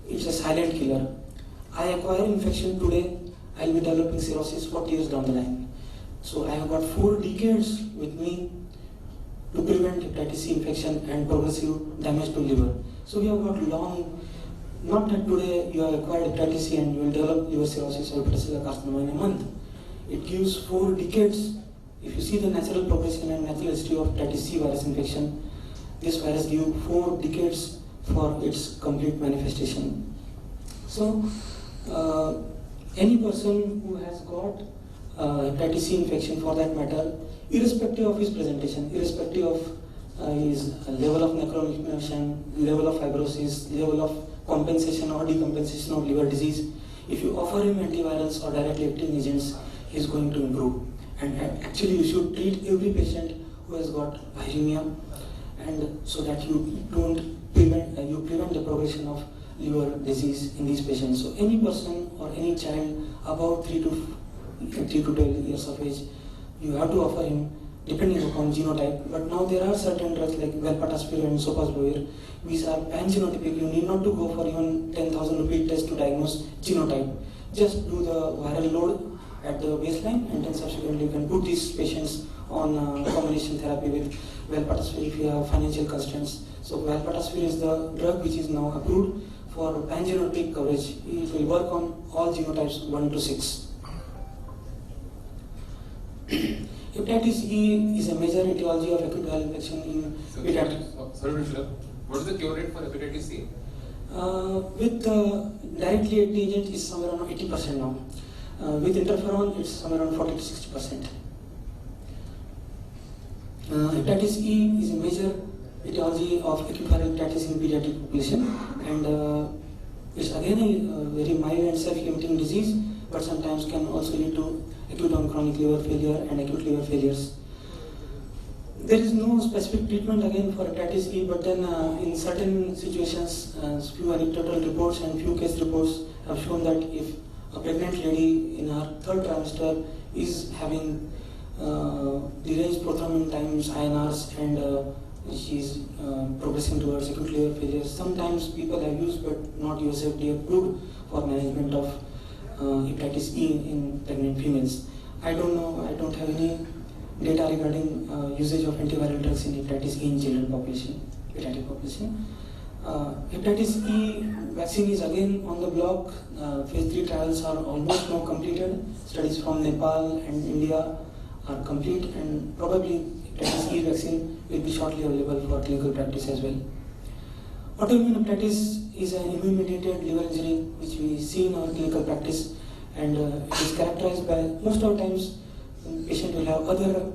Speaker 1: it's a silent killer. I acquire infection today, I'll be developing cirrhosis 40 years down the line. So I have got 4 decades with me to prevent hepatitis C infection and progressive damage to liver. So we have got long, not that today you have acquired hepatitis C and you will develop liver cirrhosis or hepatocellular carcinoma in a month. It gives 4 decades. If you see the natural progression and natural history of hepatitis C virus infection, this virus gives 4 decades for its complete manifestation. So any person who has got hepatitis C infection for that matter, irrespective of his presentation, irrespective of his level of necroinflammation, level of fibrosis, level of compensation or decompensation of liver disease, if you offer him antivirals or directly acting agents, he is going to improve. And actually you should treat every patient who has got viremia, and so that you prevent the progression of liver disease in these patients. So any person or any child above 3 to 12 years of age, you have to offer him depending upon genotype. But now there are certain drugs like velpatasvir and sofosbuvir which are pan-genotypic. You need not to go for even 10,000 rupee test to diagnose genotype. Just do the viral load at the baseline, and then subsequently you can put these patients on combination therapy with velpatasvir if you have financial constraints. So velpatasvir is the drug which is now approved for pan-genotypic coverage. It will work on all genotypes 1 to 6. Hepatitis E is a major etiology of acute viral infection in pediatrics.
Speaker 2: Sorry to interrupt. What is the cure rate for hepatitis C?
Speaker 1: With directly acting agent is somewhere around 80% now. With interferon, it's somewhere around 40 to 60%. Hepatitis E is a major etiology of acute viral hepatitis in pediatric population, and it's again a very mild and self-limiting disease, but sometimes can also lead to acute on chronic liver failure and acute liver failures. There is no specific treatment again for hepatitis E, but then in certain situations, few anecdotal reports and few case reports have shown that if a pregnant lady in her third trimester is having deranged prothrombin times INRs and she is progressing towards acute liver failure, sometimes people have used but not used FDA approved for management of hepatitis E in pregnant females. I don't know, I don't have any data regarding usage of antiviral drugs in hepatitis E in children population, pediatric population. Hepatitis E vaccine is again on the block. Phase 3 trials are almost now completed. Studies from Nepal and India are complete, and probably hepatitis E vaccine will be shortly available for clinical practice as well. Autoimmune hepatitis is an immune-mediated liver injury which we see in our clinical practice, and it is characterized by, most of the times, the patient will have other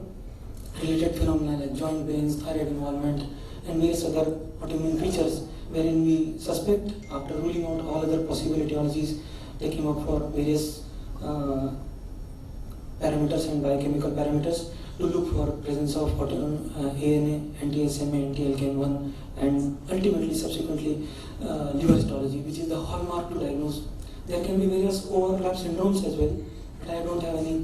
Speaker 1: related phenomena like joint pains, thyroid involvement, and various other autoimmune features, wherein we suspect, after ruling out all other possible etiologies, taking up for various parameters and biochemical parameters, to look for presence of ANA, anti-SMA, anti-LKN1, and ultimately, subsequently, liver histology, which is the hallmark to diagnose. There can be various overlap syndromes as well, but I don't have any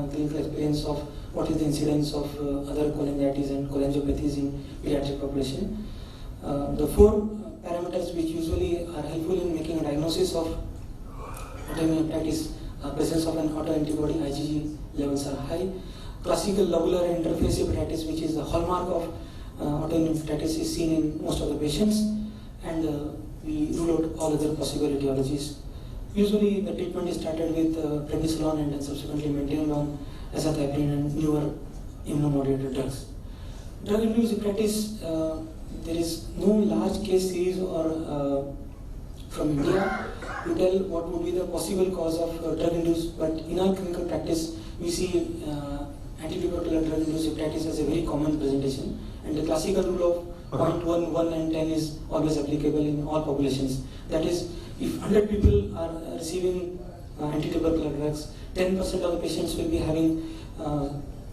Speaker 1: clinical experience of what is the incidence of other cholangitis and cholangiopathies in pediatric population. The four parameters which usually are helpful in making a diagnosis of autoimmune hepatitis, presence of an autoantibody, IgG levels are high. Classical lobular interface hepatitis, which is the hallmark of autoimmune hepatitis, is seen in most of the patients, and we rule out all other possible etiologies. Usually the treatment is started with prednisolone and then subsequently maintained on azathioprine and newer immunomodulator drugs. Drug-induced hepatitis, there is no large case series or from India to tell what would be the possible cause of drug-induced, but in our clinical practice we see antitubercular drug-induced hepatitis as a very common presentation, and the classical rule of 0.1, 1 and 10 is always applicable in all populations. That is, if 100 people are receiving antitubercular drugs, 10% of the patients will be having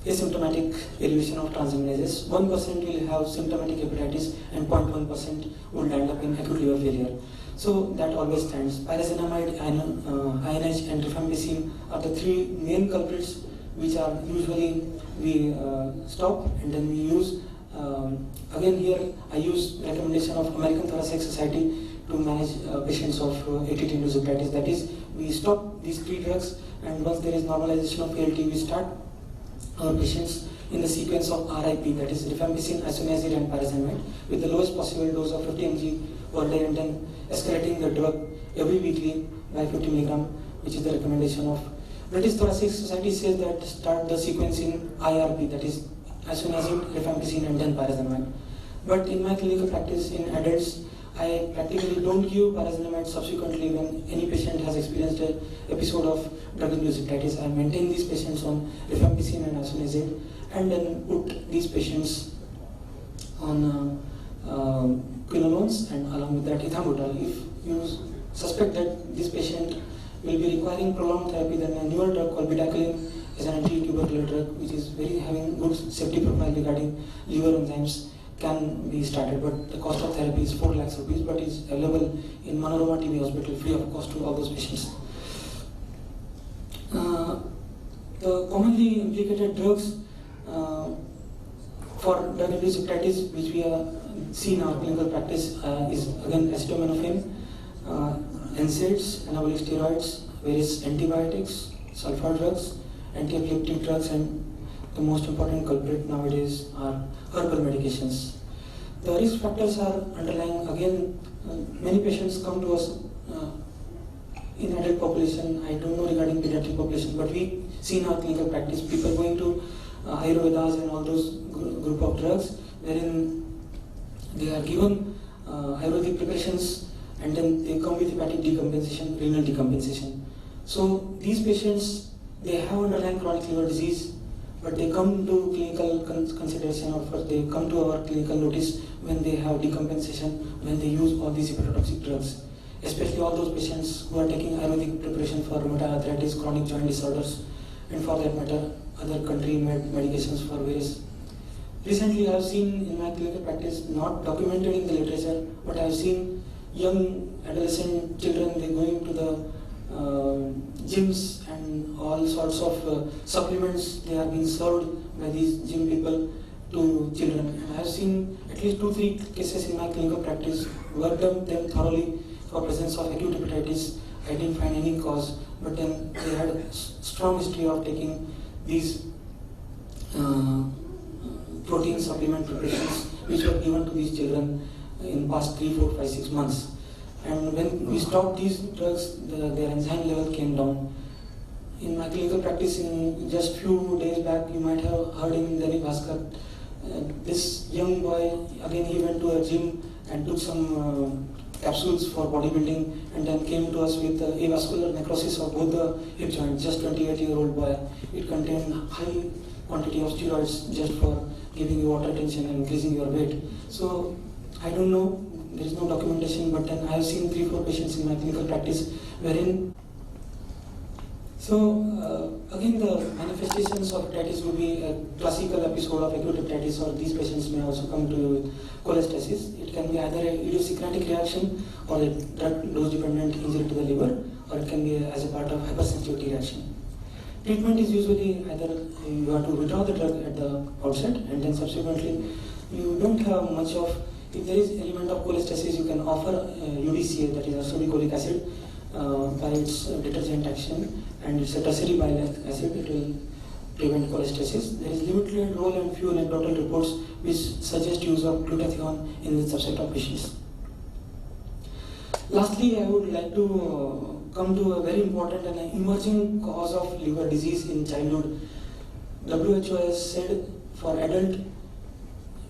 Speaker 1: asymptomatic elevation of transaminases, 1% will have symptomatic hepatitis, and 0.1% will end up in acute liver failure. So that always stands. Pyrazinamide, INH and rifampicin are the three main culprits which are usually we stop and then we use. Again here I use recommendation of American Thoracic Society to manage patients of ATT-induced hepatitis. That is, we stop these three drugs, and once there is normalization of ALT, we start our patients in the sequence of RIP, that is rifampicin, isoniazid and pyrazinamide, with the lowest possible dose of 50 mg per day, and then escalating the drug every weekly by 50 mg, which is the recommendation of British Thoracic Society. Says that start the sequence in IRP, that is isoniazid, rifampicin and then pyrazinamide. But in my clinical practice in adults, I practically don't give pyrazinamide subsequently when any patient has experienced an episode of drug-induced hepatitis. I maintain these patients on rifampicin and isoniazid, and then put these patients on quinolones and along with that ethambutol. If you suspect that this patient will be requiring prolonged therapy, then a newer drug called bedaquiline is an anti-tubercular drug which is having good safety profile regarding liver enzymes, can be started, but the cost of therapy is 4 lakhs rupees, but is available in Manorama TB hospital free of cost to all those patients. The commonly implicated drugs for drug-induced hepatitis, which we have seen in our clinical practice, is again acetaminophen, NSAIDs, anabolic steroids, various antibiotics, sulfur drugs, anti-epileptic drugs, and the most important culprit nowadays are herbal medications. The risk factors are underlying. Again, many patients come to us in adult population. I don't know regarding pediatric population, but we see in our clinical practice people going to Ayurvedas and all those group of drugs, wherein they are given Ayurvedic preparations and then they come with hepatic decompensation, renal decompensation. So these patients, they have underlying chronic liver disease, but they come to clinical consideration, or first they come to our clinical notice when they have decompensation, when they use all these hepatotoxic drugs. Especially all those patients who are taking Ayurvedic preparation for rheumatoid arthritis, chronic joint disorders, and for that matter, other country medications for various. Recently, I have seen in my clinical practice, not documented in the literature, but I have seen young adolescent children, they going to the gyms and all sorts of supplements, they are being served by these gym people to children. And I have seen at least 2-3 cases in my clinical practice, worked them thoroughly for presence of acute hepatitis. I didn't find any cause, but then they had a strong history of taking these protein supplement preparations which were given to these children in past 3, 4, 5, 6 months. And when we stopped these drugs, their enzyme level came down. In my clinical practice, in just few days back, you might have heard him in Dainik Bhaskar. This young boy, again he went to a gym and took some capsules for bodybuilding, and then came to us with avascular necrosis of both the hip joints, just 28-year-old boy. It contained high quantity of steroids just for giving you water retention and increasing your weight. So I don't know, there is no documentation, but then I have seen 3-4 patients in my clinical practice wherein. So again, the manifestations of hepatitis would be a classical episode of acute hepatitis, or these patients may also come to cholestasis. It can be either an idiosyncratic reaction or a drug dose-dependent injury to the liver, or it can be as a part of hypersensitivity reaction. Treatment is usually either you have to withdraw the drug at the outset, and then subsequently you don't have much of. If there is element of cholestasis, you can offer UDCA, that is ursodeoxycholic acid, by its detergent action, and it's a tertiary bile acid. It will prevent cholestasis. There is limited role and few anecdotal reports which suggest use of glutathione in this subset of patients. Lastly, I would like to come to a very important and emerging cause of liver disease in childhood. WHO has said for adult,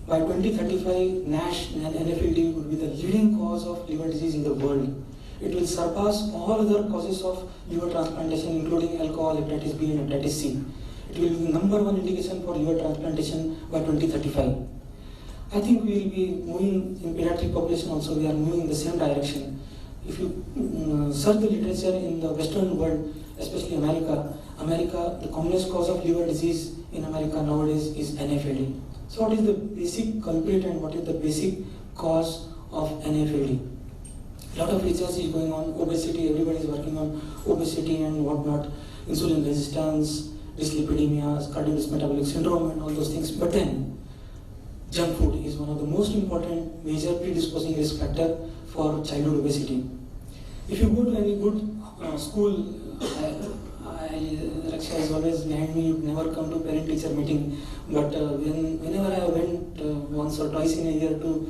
Speaker 1: by 2035, NASH and NAFLD would be the leading cause of liver disease in the world. It will surpass all other causes of liver transplantation, including alcohol, hepatitis B and hepatitis C. It will be the #1 indication for liver transplantation by 2035. I think we will be moving in pediatric population also, we are moving in the same direction. If you search the literature in the Western world, especially America, the commonest cause of liver disease in America nowadays is NAFLD. So what is the basic culprit and what is the basic cause of NAFLD? A lot of research is going on, obesity, everybody is working on obesity and whatnot, insulin resistance, dyslipidemia, cardiometabolic syndrome and all those things. But then, junk food is one of the most important major predisposing risk factor for childhood obesity. If you go to any good school, Raksha is always behind me, you never come to parent-teacher meeting, but whenever I went once or twice in a year to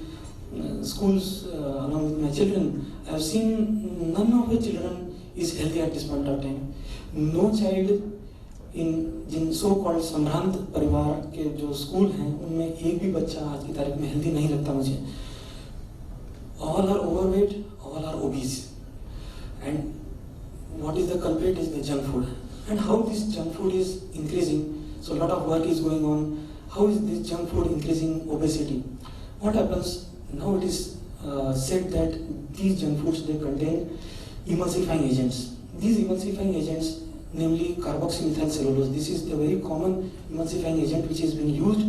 Speaker 1: schools along with my children, I have seen none of the children is healthy at this point of time. No child in जिन so called संभ्रांत परिवार के जो school हैं उनमें एक भी बच्चा आज की तारीख में हेल्दी नहीं लगता मुझे. All are overweight, all are obese. And what is the culprit is the junk food. And how this junk food is increasing, so a lot of work is going on. How is this junk food increasing obesity? What happens, now it is said that these junk foods, they contain emulsifying agents. These emulsifying agents, namely carboxymethyl cellulose, this is the very common emulsifying agent which has been used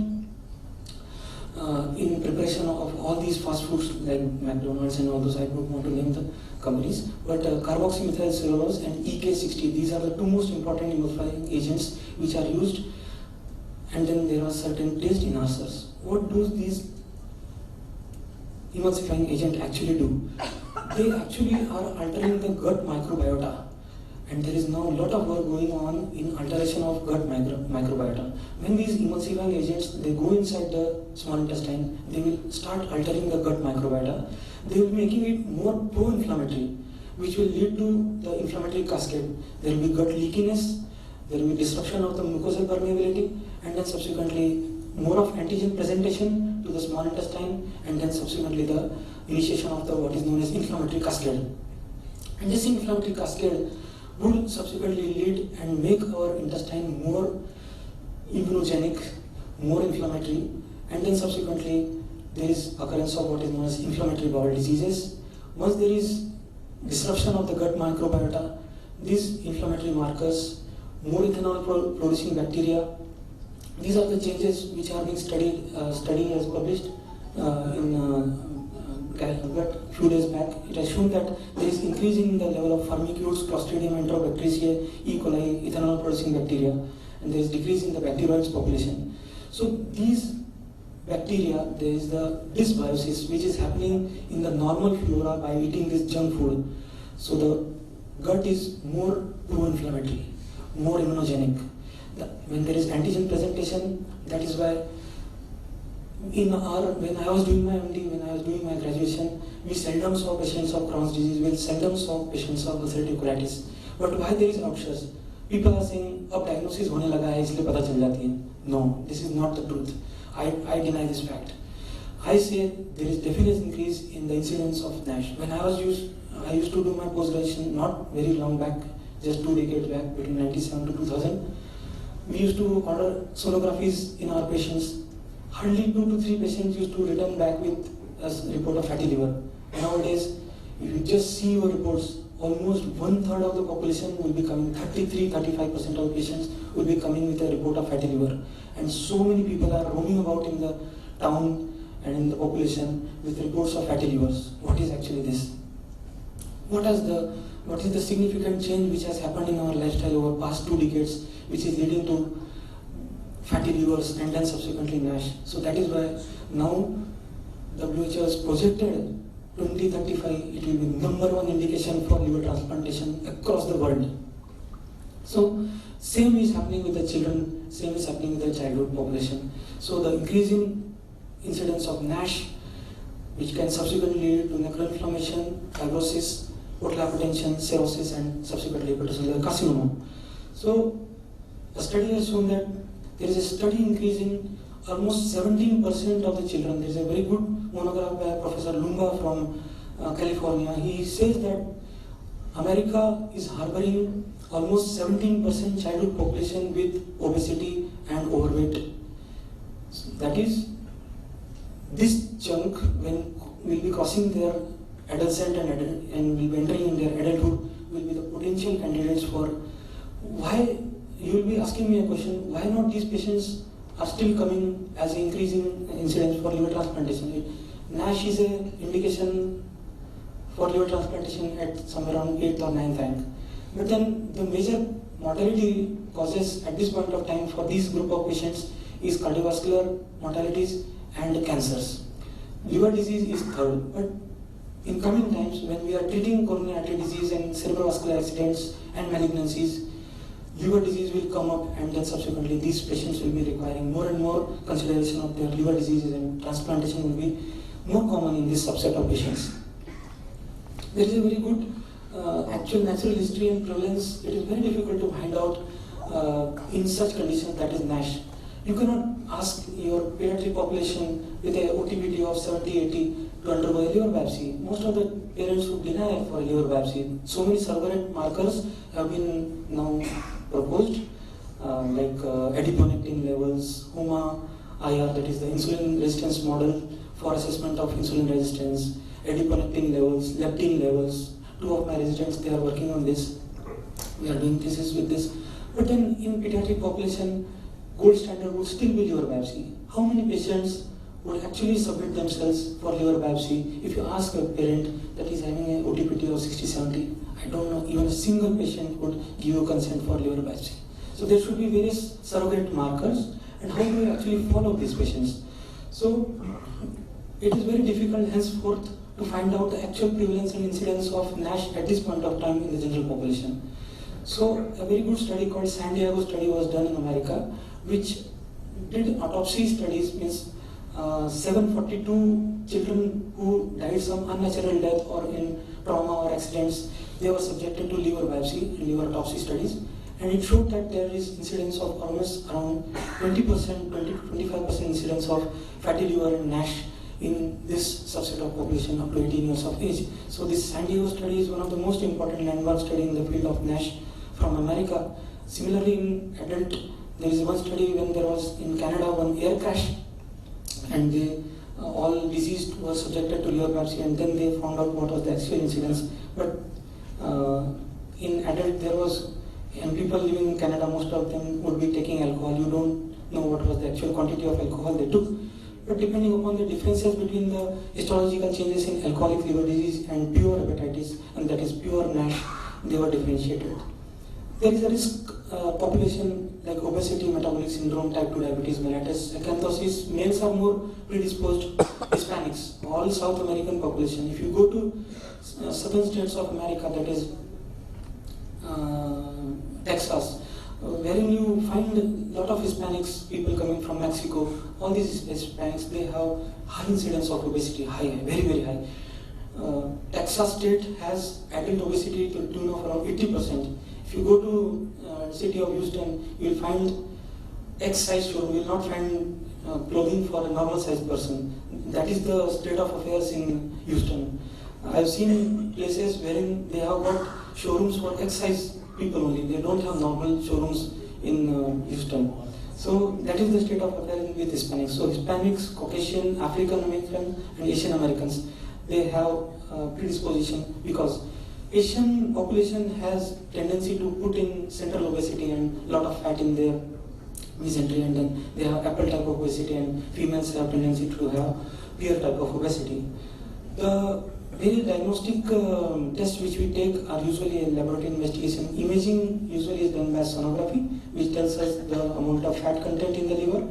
Speaker 1: in preparation of all these fast foods like McDonald's and all those. I don't want to name the companies, but carboxymethyl cellulose and EK60, these are the two most important emulsifying agents which are used. And then there are certain taste enhancers. What do these emulsifying agents actually do? They actually are altering the gut microbiota. And there is now a lot of work going on in alteration of gut microbiota. When these emulsifying agents, they go inside the small intestine, they will start altering the gut microbiota. They will be making it more pro-inflammatory, which will lead to the inflammatory cascade. There will be gut leakiness, there will be disruption of the mucosal permeability, and then subsequently more of antigen presentation to the small intestine, and then subsequently the initiation of the what is known as inflammatory cascade. And this inflammatory cascade would subsequently lead and make our intestine more immunogenic, more inflammatory, and then subsequently there is occurrence of what is known as inflammatory bowel diseases. Once there is disruption of the gut microbiota, these inflammatory markers, more ethanol producing bacteria, these are the changes which are being studied. Study has published in a few days back. It has shown that there is increasing the level of Firmicutes, Clostridium, Enterobacteriaceae, E. coli, ethanol producing bacteria, and there is decrease in the bacterioids population. So these bacteria, there is the dysbiosis which is happening in the normal flora by eating this junk food. So the gut is more pro-inflammatory, more immunogenic. When there is antigen presentation, that is why when I was doing my MD, when I was doing my graduation, we seldom saw patients of Crohn's disease, we seldom saw patients of ulcerative colitis. But why there is outbursts? People are saying, अब diagnosis होने लगा है इसलिए पता चल जाती है. No, this is not the truth. I deny this fact. I say there is definite increase in the incidence of NASH. When I used to do my post-graduation not very long back, just 2 decades back, between 97 to 2000. We used to order sonographies in our patients. Hardly 2 to 3 patients used to return back with a report of fatty liver. Nowadays, if you just see your reports, almost 1/3 of the population will be coming, 33-35% of patients will be coming with a report of fatty liver. And so many people are roaming about in the town and in the population with reports of fatty livers. What is actually this? What is the significant change which has happened in our lifestyle over past 2 decades, which is leading to fatty livers and then subsequently NASH? So that is why now WHO has projected 2035 it will be #1 indication for liver transplantation across the world. So same is happening with the children, same is happening with the childhood population. So the increasing incidence of NASH, which can subsequently lead to necroinflammation, fibrosis, portal hypertension, cirrhosis, and subsequently hepatocellular carcinoma. So a study has shown that there is a study increasing almost 17% of the children. There is a very good monograph by Professor Lumba from California. He says that America is harboring almost 17% childhood population with obesity and overweight. That is, this chunk, when will be crossing their adolescent and will be entering in their adulthood, will be the potential candidates for. Why, you will be asking me a question, why not these patients are still coming as an increasing incidence for liver transplantation? NASH is an indication for liver transplantation at somewhere around 8th or 9th rank. But then the major mortality causes at this point of time for this group of patients is cardiovascular mortalities and cancers. Liver disease is third, but in coming times when we are treating coronary artery disease and cerebrovascular accidents and malignancies, liver disease will come up, and then subsequently these patients will be requiring more and more consideration of their liver diseases, and transplantation will be more common in this subset of patients. There is a very good actual natural history and prevalence. It is very difficult to find out in such conditions, that is NASH. You cannot ask your pediatric population with a OTPT of 70-80 to undergo a liver biopsy. Most of the parents would deny for a liver biopsy. So many surrogate markers have been now proposed, like adiponectin levels, HOMA-IR, that is the insulin resistance model for assessment of insulin resistance, adiponectin levels, leptin levels. 2 of my residents, they are working on this. We are doing thesis with this. But then in pediatric population, gold standard would still be liver biopsy. How many patients would actually submit themselves for liver biopsy? If you ask a parent that is having an OTPT of 60-70, I don't know, even a single patient would give you consent for liver biopsy. So there should be various surrogate markers, and how do we actually follow these patients? So it is very difficult henceforth to find out the actual prevalence and incidence of NASH at this point of time in the general population. So a very good study called San Diego study was done in America, which did autopsy studies, means 742 children who died some unnatural death or in trauma or accidents, they were subjected to liver biopsy and liver autopsy studies. and it showed that there is incidence of almost around 20%, 20 to 25% incidence of fatty liver and NASH in this subset of population up to 18 years of age. So this San Diego study is one of the most important landmark study in the field of NASH from America. Similarly, in adult, there is one study when there was in Canada one air crash, and they all deceased were subjected to liver biopsy, and then they found out what was the actual incidence. But in adult there was, and people living in Canada, most of them would be taking alcohol. You don't know what was the actual quantity of alcohol they took. But depending upon the differences between the histological changes in alcoholic liver disease and pure hepatitis, and that is pure NASH, they were differentiated. There is a risk population like obesity, metabolic syndrome, type 2 diabetes, mellitus, acanthosis. Males are more predisposed. Hispanics, all South American population. If you go to southern states of America, that is Texas, wherein you find a lot of Hispanics, people coming from Mexico. All these Hispanics, they have high incidence of obesity, high, very, very high. Texas state has adult obesity to the tune of around 80%. If you go to city of Houston, you will find X-size showroom. You will not find clothing for a normal sized person. That is the state of affairs in Houston. I have seen places wherein they have got showrooms for X-size people only. They don't have normal showrooms in Houston. So that is the state of affairs with Hispanics. So Hispanics, Caucasian, African American, and Asian Americans, they have predisposition because Asian population has tendency to put in central obesity and lot of fat in their mesentery, and then they have apple type of obesity, and females have tendency to have pear type of obesity. The various diagnostic tests which we take are usually a laboratory investigation. Imaging usually is done by sonography, which tells us the amount of fat content in the liver,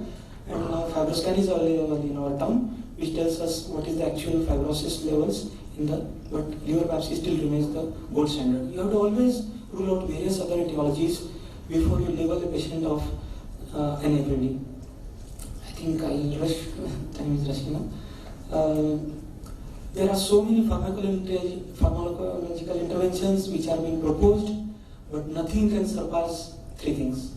Speaker 1: and now fibroscan is available in our town, which tells us what is the actual fibrosis levels in the, but liver biopsy still remains the gold standard. You have to always rule out various other etiologies before you label a patient of an FLD. I think I'll rush, time is rushing now. There are so many pharmacological interventions which are being proposed, but nothing can surpass three things: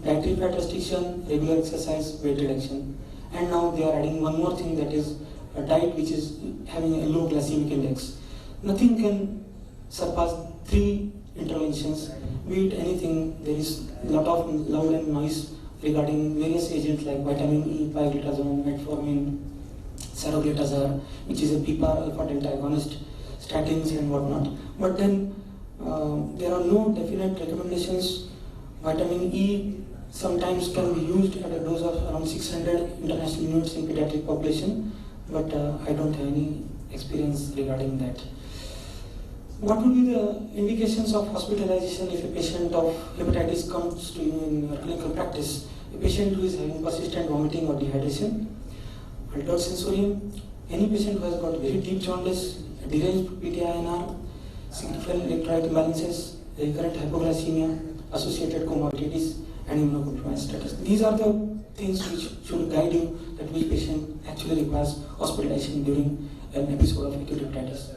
Speaker 1: dietary fat restriction, regular exercise, weight reduction. And now they are adding one more thing, that is a diet which is having a low glycemic index. Nothing can surpass three interventions. Be it anything, there is a lot of loud and noise regarding various agents like vitamin E, pioglitazone, metformin, saroglitazar, which is a PPAR alpha delta agonist, statins and whatnot. But then there are no definite recommendations. Vitamin E sometimes can be used at a dose of around 600 international units in pediatric population, but I don't have any experience regarding that. What would be the indications of hospitalization if a patient of hepatitis comes to you in your clinical practice? A patient who is having persistent vomiting or dehydration, altered sensorium, any patient who has got very deep jaundice, deranged PTINR, significant electrolyte imbalances, recurrent hypoglycemia, associated comorbidities, and immunocompromised status. These are the things which should guide you that which patient actually requires hospitalization during an episode of acute hepatitis.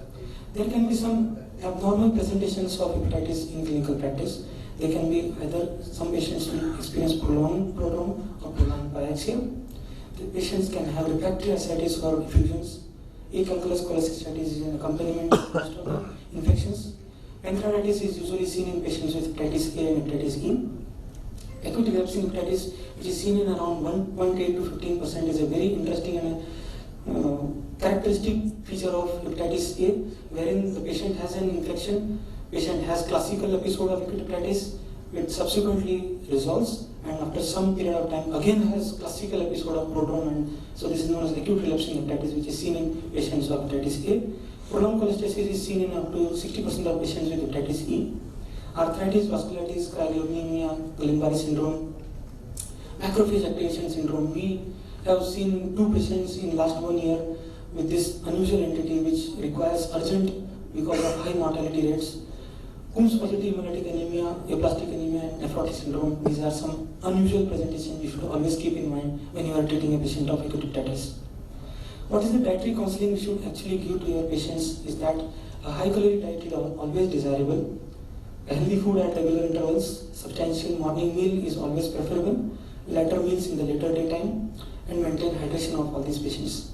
Speaker 1: There can be some abnormal presentations of hepatitis in clinical practice. They can be either some patients will experience prolonged prodrome or prolonged pyrexia. The patients can have refractory ascites or effusions. Acalculous cholecystitis is an accompaniment of most of the infections. Pancreatitis is usually seen in patients with hepatitis A and hepatitis E. Acute relapsing hepatitis, which is seen in around 1.8 to 15%, is a very interesting and characteristic feature of hepatitis A, wherein the patient has an infection, patient has classical episode of acute hepatitis, which subsequently resolves, and after some period of time again has classical episode of prodrome, and so this is known as acute relapsing hepatitis, which is seen in patients of hepatitis A. Prolonged cholestasis is seen in up to 60% of patients with hepatitis E. Arthritis, vasculitis, cryoglobulinemia, Guillain-Barré syndrome, macrophage activation syndrome. We have seen 2 patients in last 1 year with this unusual entity which requires urgent because of high mortality rates. Coombs positive hemolytic anemia, aplastic anemia, and nephrotic syndrome. These are some unusual presentations you should always keep in mind when you are treating a patient of acute hepatitis. What is the dietary counseling you should actually give to your patients is that a high calorie diet is always desirable. Healthy food at regular intervals, substantial morning meal is always preferable, later meals in the later daytime, and maintain hydration of all these patients.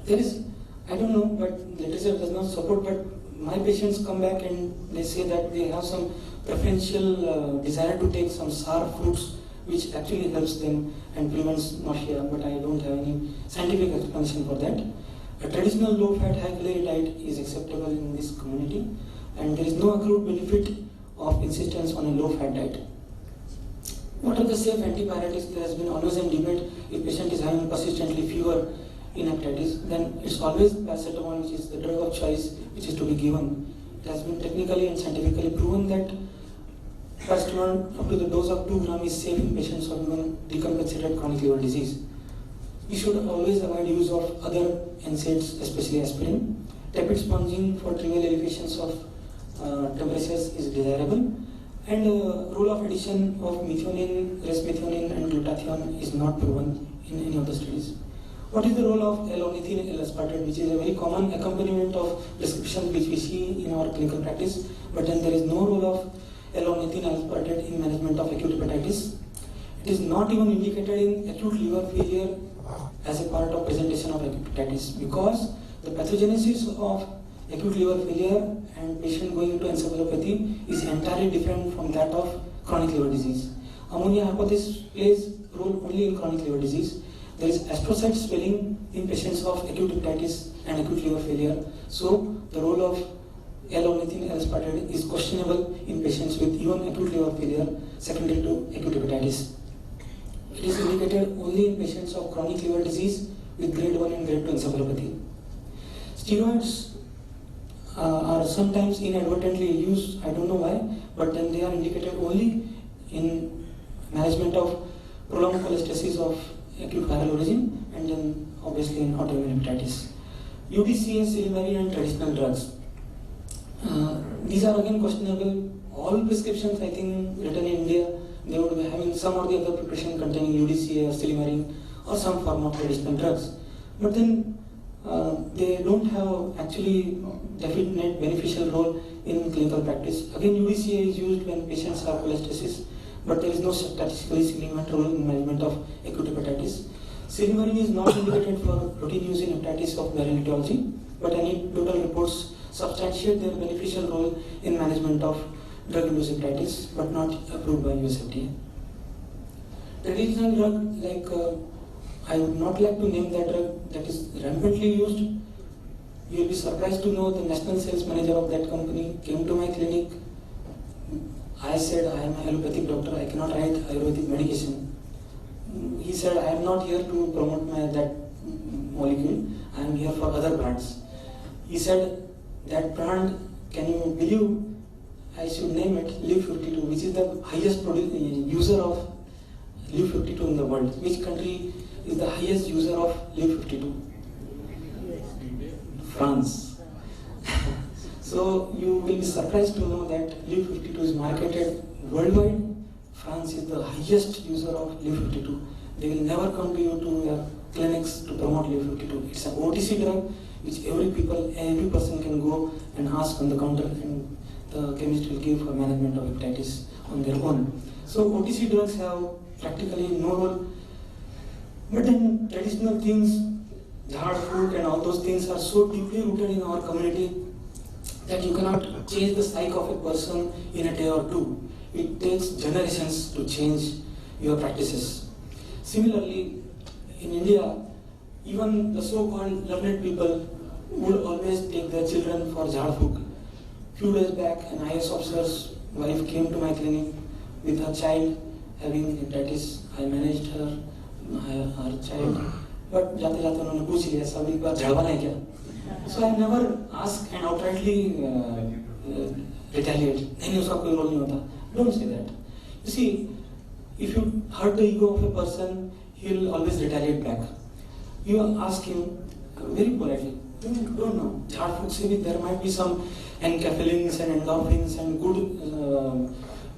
Speaker 1: There is, I don't know, but literature does not support, but my patients come back and they say that they have some preferential desire to take some sour fruits, which actually helps them and prevents nausea, but I don't have any scientific explanation for that. A traditional low-fat, high-calorie diet is acceptable in this community, and there is no accrued benefit of insistence on a low-fat diet. What are the safe antipyretics? There has been always a debate. If patient is having persistently fever in hepatitis, then it's always paracetamol, which is the drug of choice, which is to be given. It has been technically and scientifically proven that paracetamol up to the dose of 2 grams is safe in patients who have even decompensated chronic liver disease. We should always avoid use of other NSAIDs, especially aspirin. Tepid sponging for trivial elevations of temperatures is desirable, and role of addition of methionine, resmethionine and glutathione is not proven in any of the studies. What is the role of L-ornithine L-aspartate, which is a very common accompaniment of prescription which we see in our clinical practice, but then there is no role of L-ornithine L-aspartate in management of acute hepatitis. It is not even indicated in acute liver failure as a part of presentation of acute hepatitis, because the pathogenesis of acute liver failure and patient going into encephalopathy is entirely different from that of chronic liver disease. Ammonia hypothesis plays role only in chronic liver disease. There is astrocyte swelling in patients of acute hepatitis and acute liver failure. So the role of L-ornithine L-aspartate is questionable in patients with even acute liver failure secondary to acute hepatitis. It is indicated only in patients of chronic liver disease with grade 1 and grade 2 encephalopathy. Steroids are sometimes inadvertently used, I don't know why, but then they are indicated only in management of prolonged cholestasis of acute viral origin, and then obviously in autoimmune hepatitis. UDCA, Silimary and traditional drugs. These are again questionable. All prescriptions, I think, written in India, they would be having some or the other preparation containing UDCA or Silimary or some form of traditional drugs. But then they don't have actually definite beneficial role in clinical practice. Again, UDCA is used when patients have cholestasis, but there is no statistically significant role in management of acute hepatitis. Silimary is not indicated for routine use in hepatitis of viral etiology, but anecdotal reports substantiate their beneficial role in management of drug-induced hepatitis, but not approved by US FDA. Traditional drug, like I would not like to name that drug that is rampantly used. You will be surprised to know the national sales manager of that company came to my clinic. I said, I am an allopathic doctor, I cannot write Ayurvedic medication. He said, I am not here to promote that molecule, I am here for other brands. He said, that brand, can you believe, I should name it Live 52, which is the highest user of Live 52 in the world. Which country is the highest user of Live 52? France. So you will be surprised to know that Live 52 is marketed worldwide. France is the highest user of Live 52. They will never come to you to your clinics to promote Live 52. It's an OTC drug which every person can go and ask on the counter, and the chemist will give for management of hepatitis on their own. So OTC drugs have practically no role. But then traditional things, jhad food and all those things are so deeply rooted in our community that you cannot change the psyche of a person in a day or two. It takes generations to change your practices. Similarly, in India, even the so-called learned people would always take their children for jhad food. Few days back, an IAS officer's wife came to my clinic with her child having hepatitis. I managed her child, but जाते जाते उन्होंने पूछ लिया सब एक बार झड़वाना है क्या? So I never ask and outrightly retaliate. नहीं उसका कोई role नहीं होता. Don't say that. You see, if you hurt the ego of a person, he will always retaliate back. You ask him very politely. You don't know. Jhad food se bhi there might be some enkephalins and endorphins and good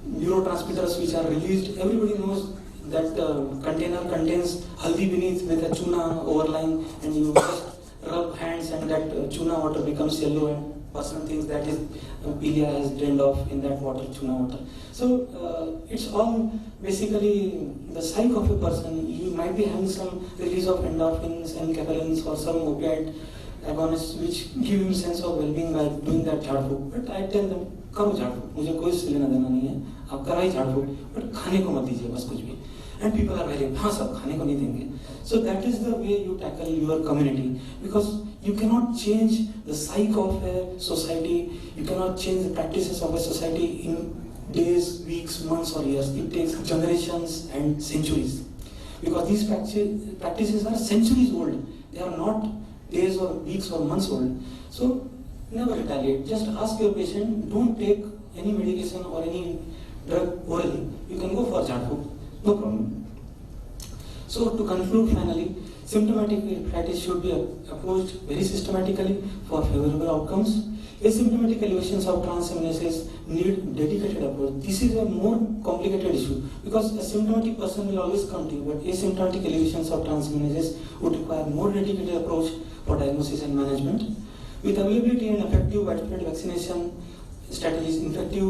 Speaker 1: neurotransmitters which are released. Everybody knows that the container contains haldi beneath with a tuna overlying, and you just rub hands and that tuna water becomes yellow and person thinks that is Pilia has drained off in that water, tuna water. So it's all basically the psyche of a person. You might be having some release of endorphins and enkephalins or some opiate agonists which give him sense of well-being by doing that झाड़ फूक. But I tell them, करो झाड़ फूक, मुझे कोई लेना देना नहीं है, आप कराइए झाड़ फूक, but खाने को मत दीजिए बस कुछ भी. And people are very, हाँ सब खाने को नहीं देंगे. So that is the way you tackle your community, because you cannot change the psyche of a society, you cannot change the practices of a society in days, weeks, months or years. It takes generations and centuries, because these practices are centuries old. They are not days or weeks or months old. So never retaliate. Just ask your patient, don't take any medication or any drug orally. You can go for jhad phuk, no problem. So to conclude finally, symptomatic hepatitis should be approached very systematically for favorable outcomes. Asymptomatic elevations of transaminases need dedicated approach. This is a more complicated issue because a symptomatic person will always come to you, but asymptomatic elevations of transaminases would require more dedicated approach for diagnosis and management. With availability and effective widespread vaccination strategies, infective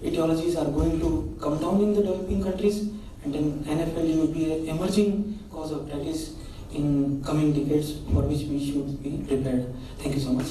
Speaker 1: etiologies are going to come down in the developing countries, and then NFLD will be an emerging cause of hepatitis in coming decades for which we should be prepared. Thank you so much.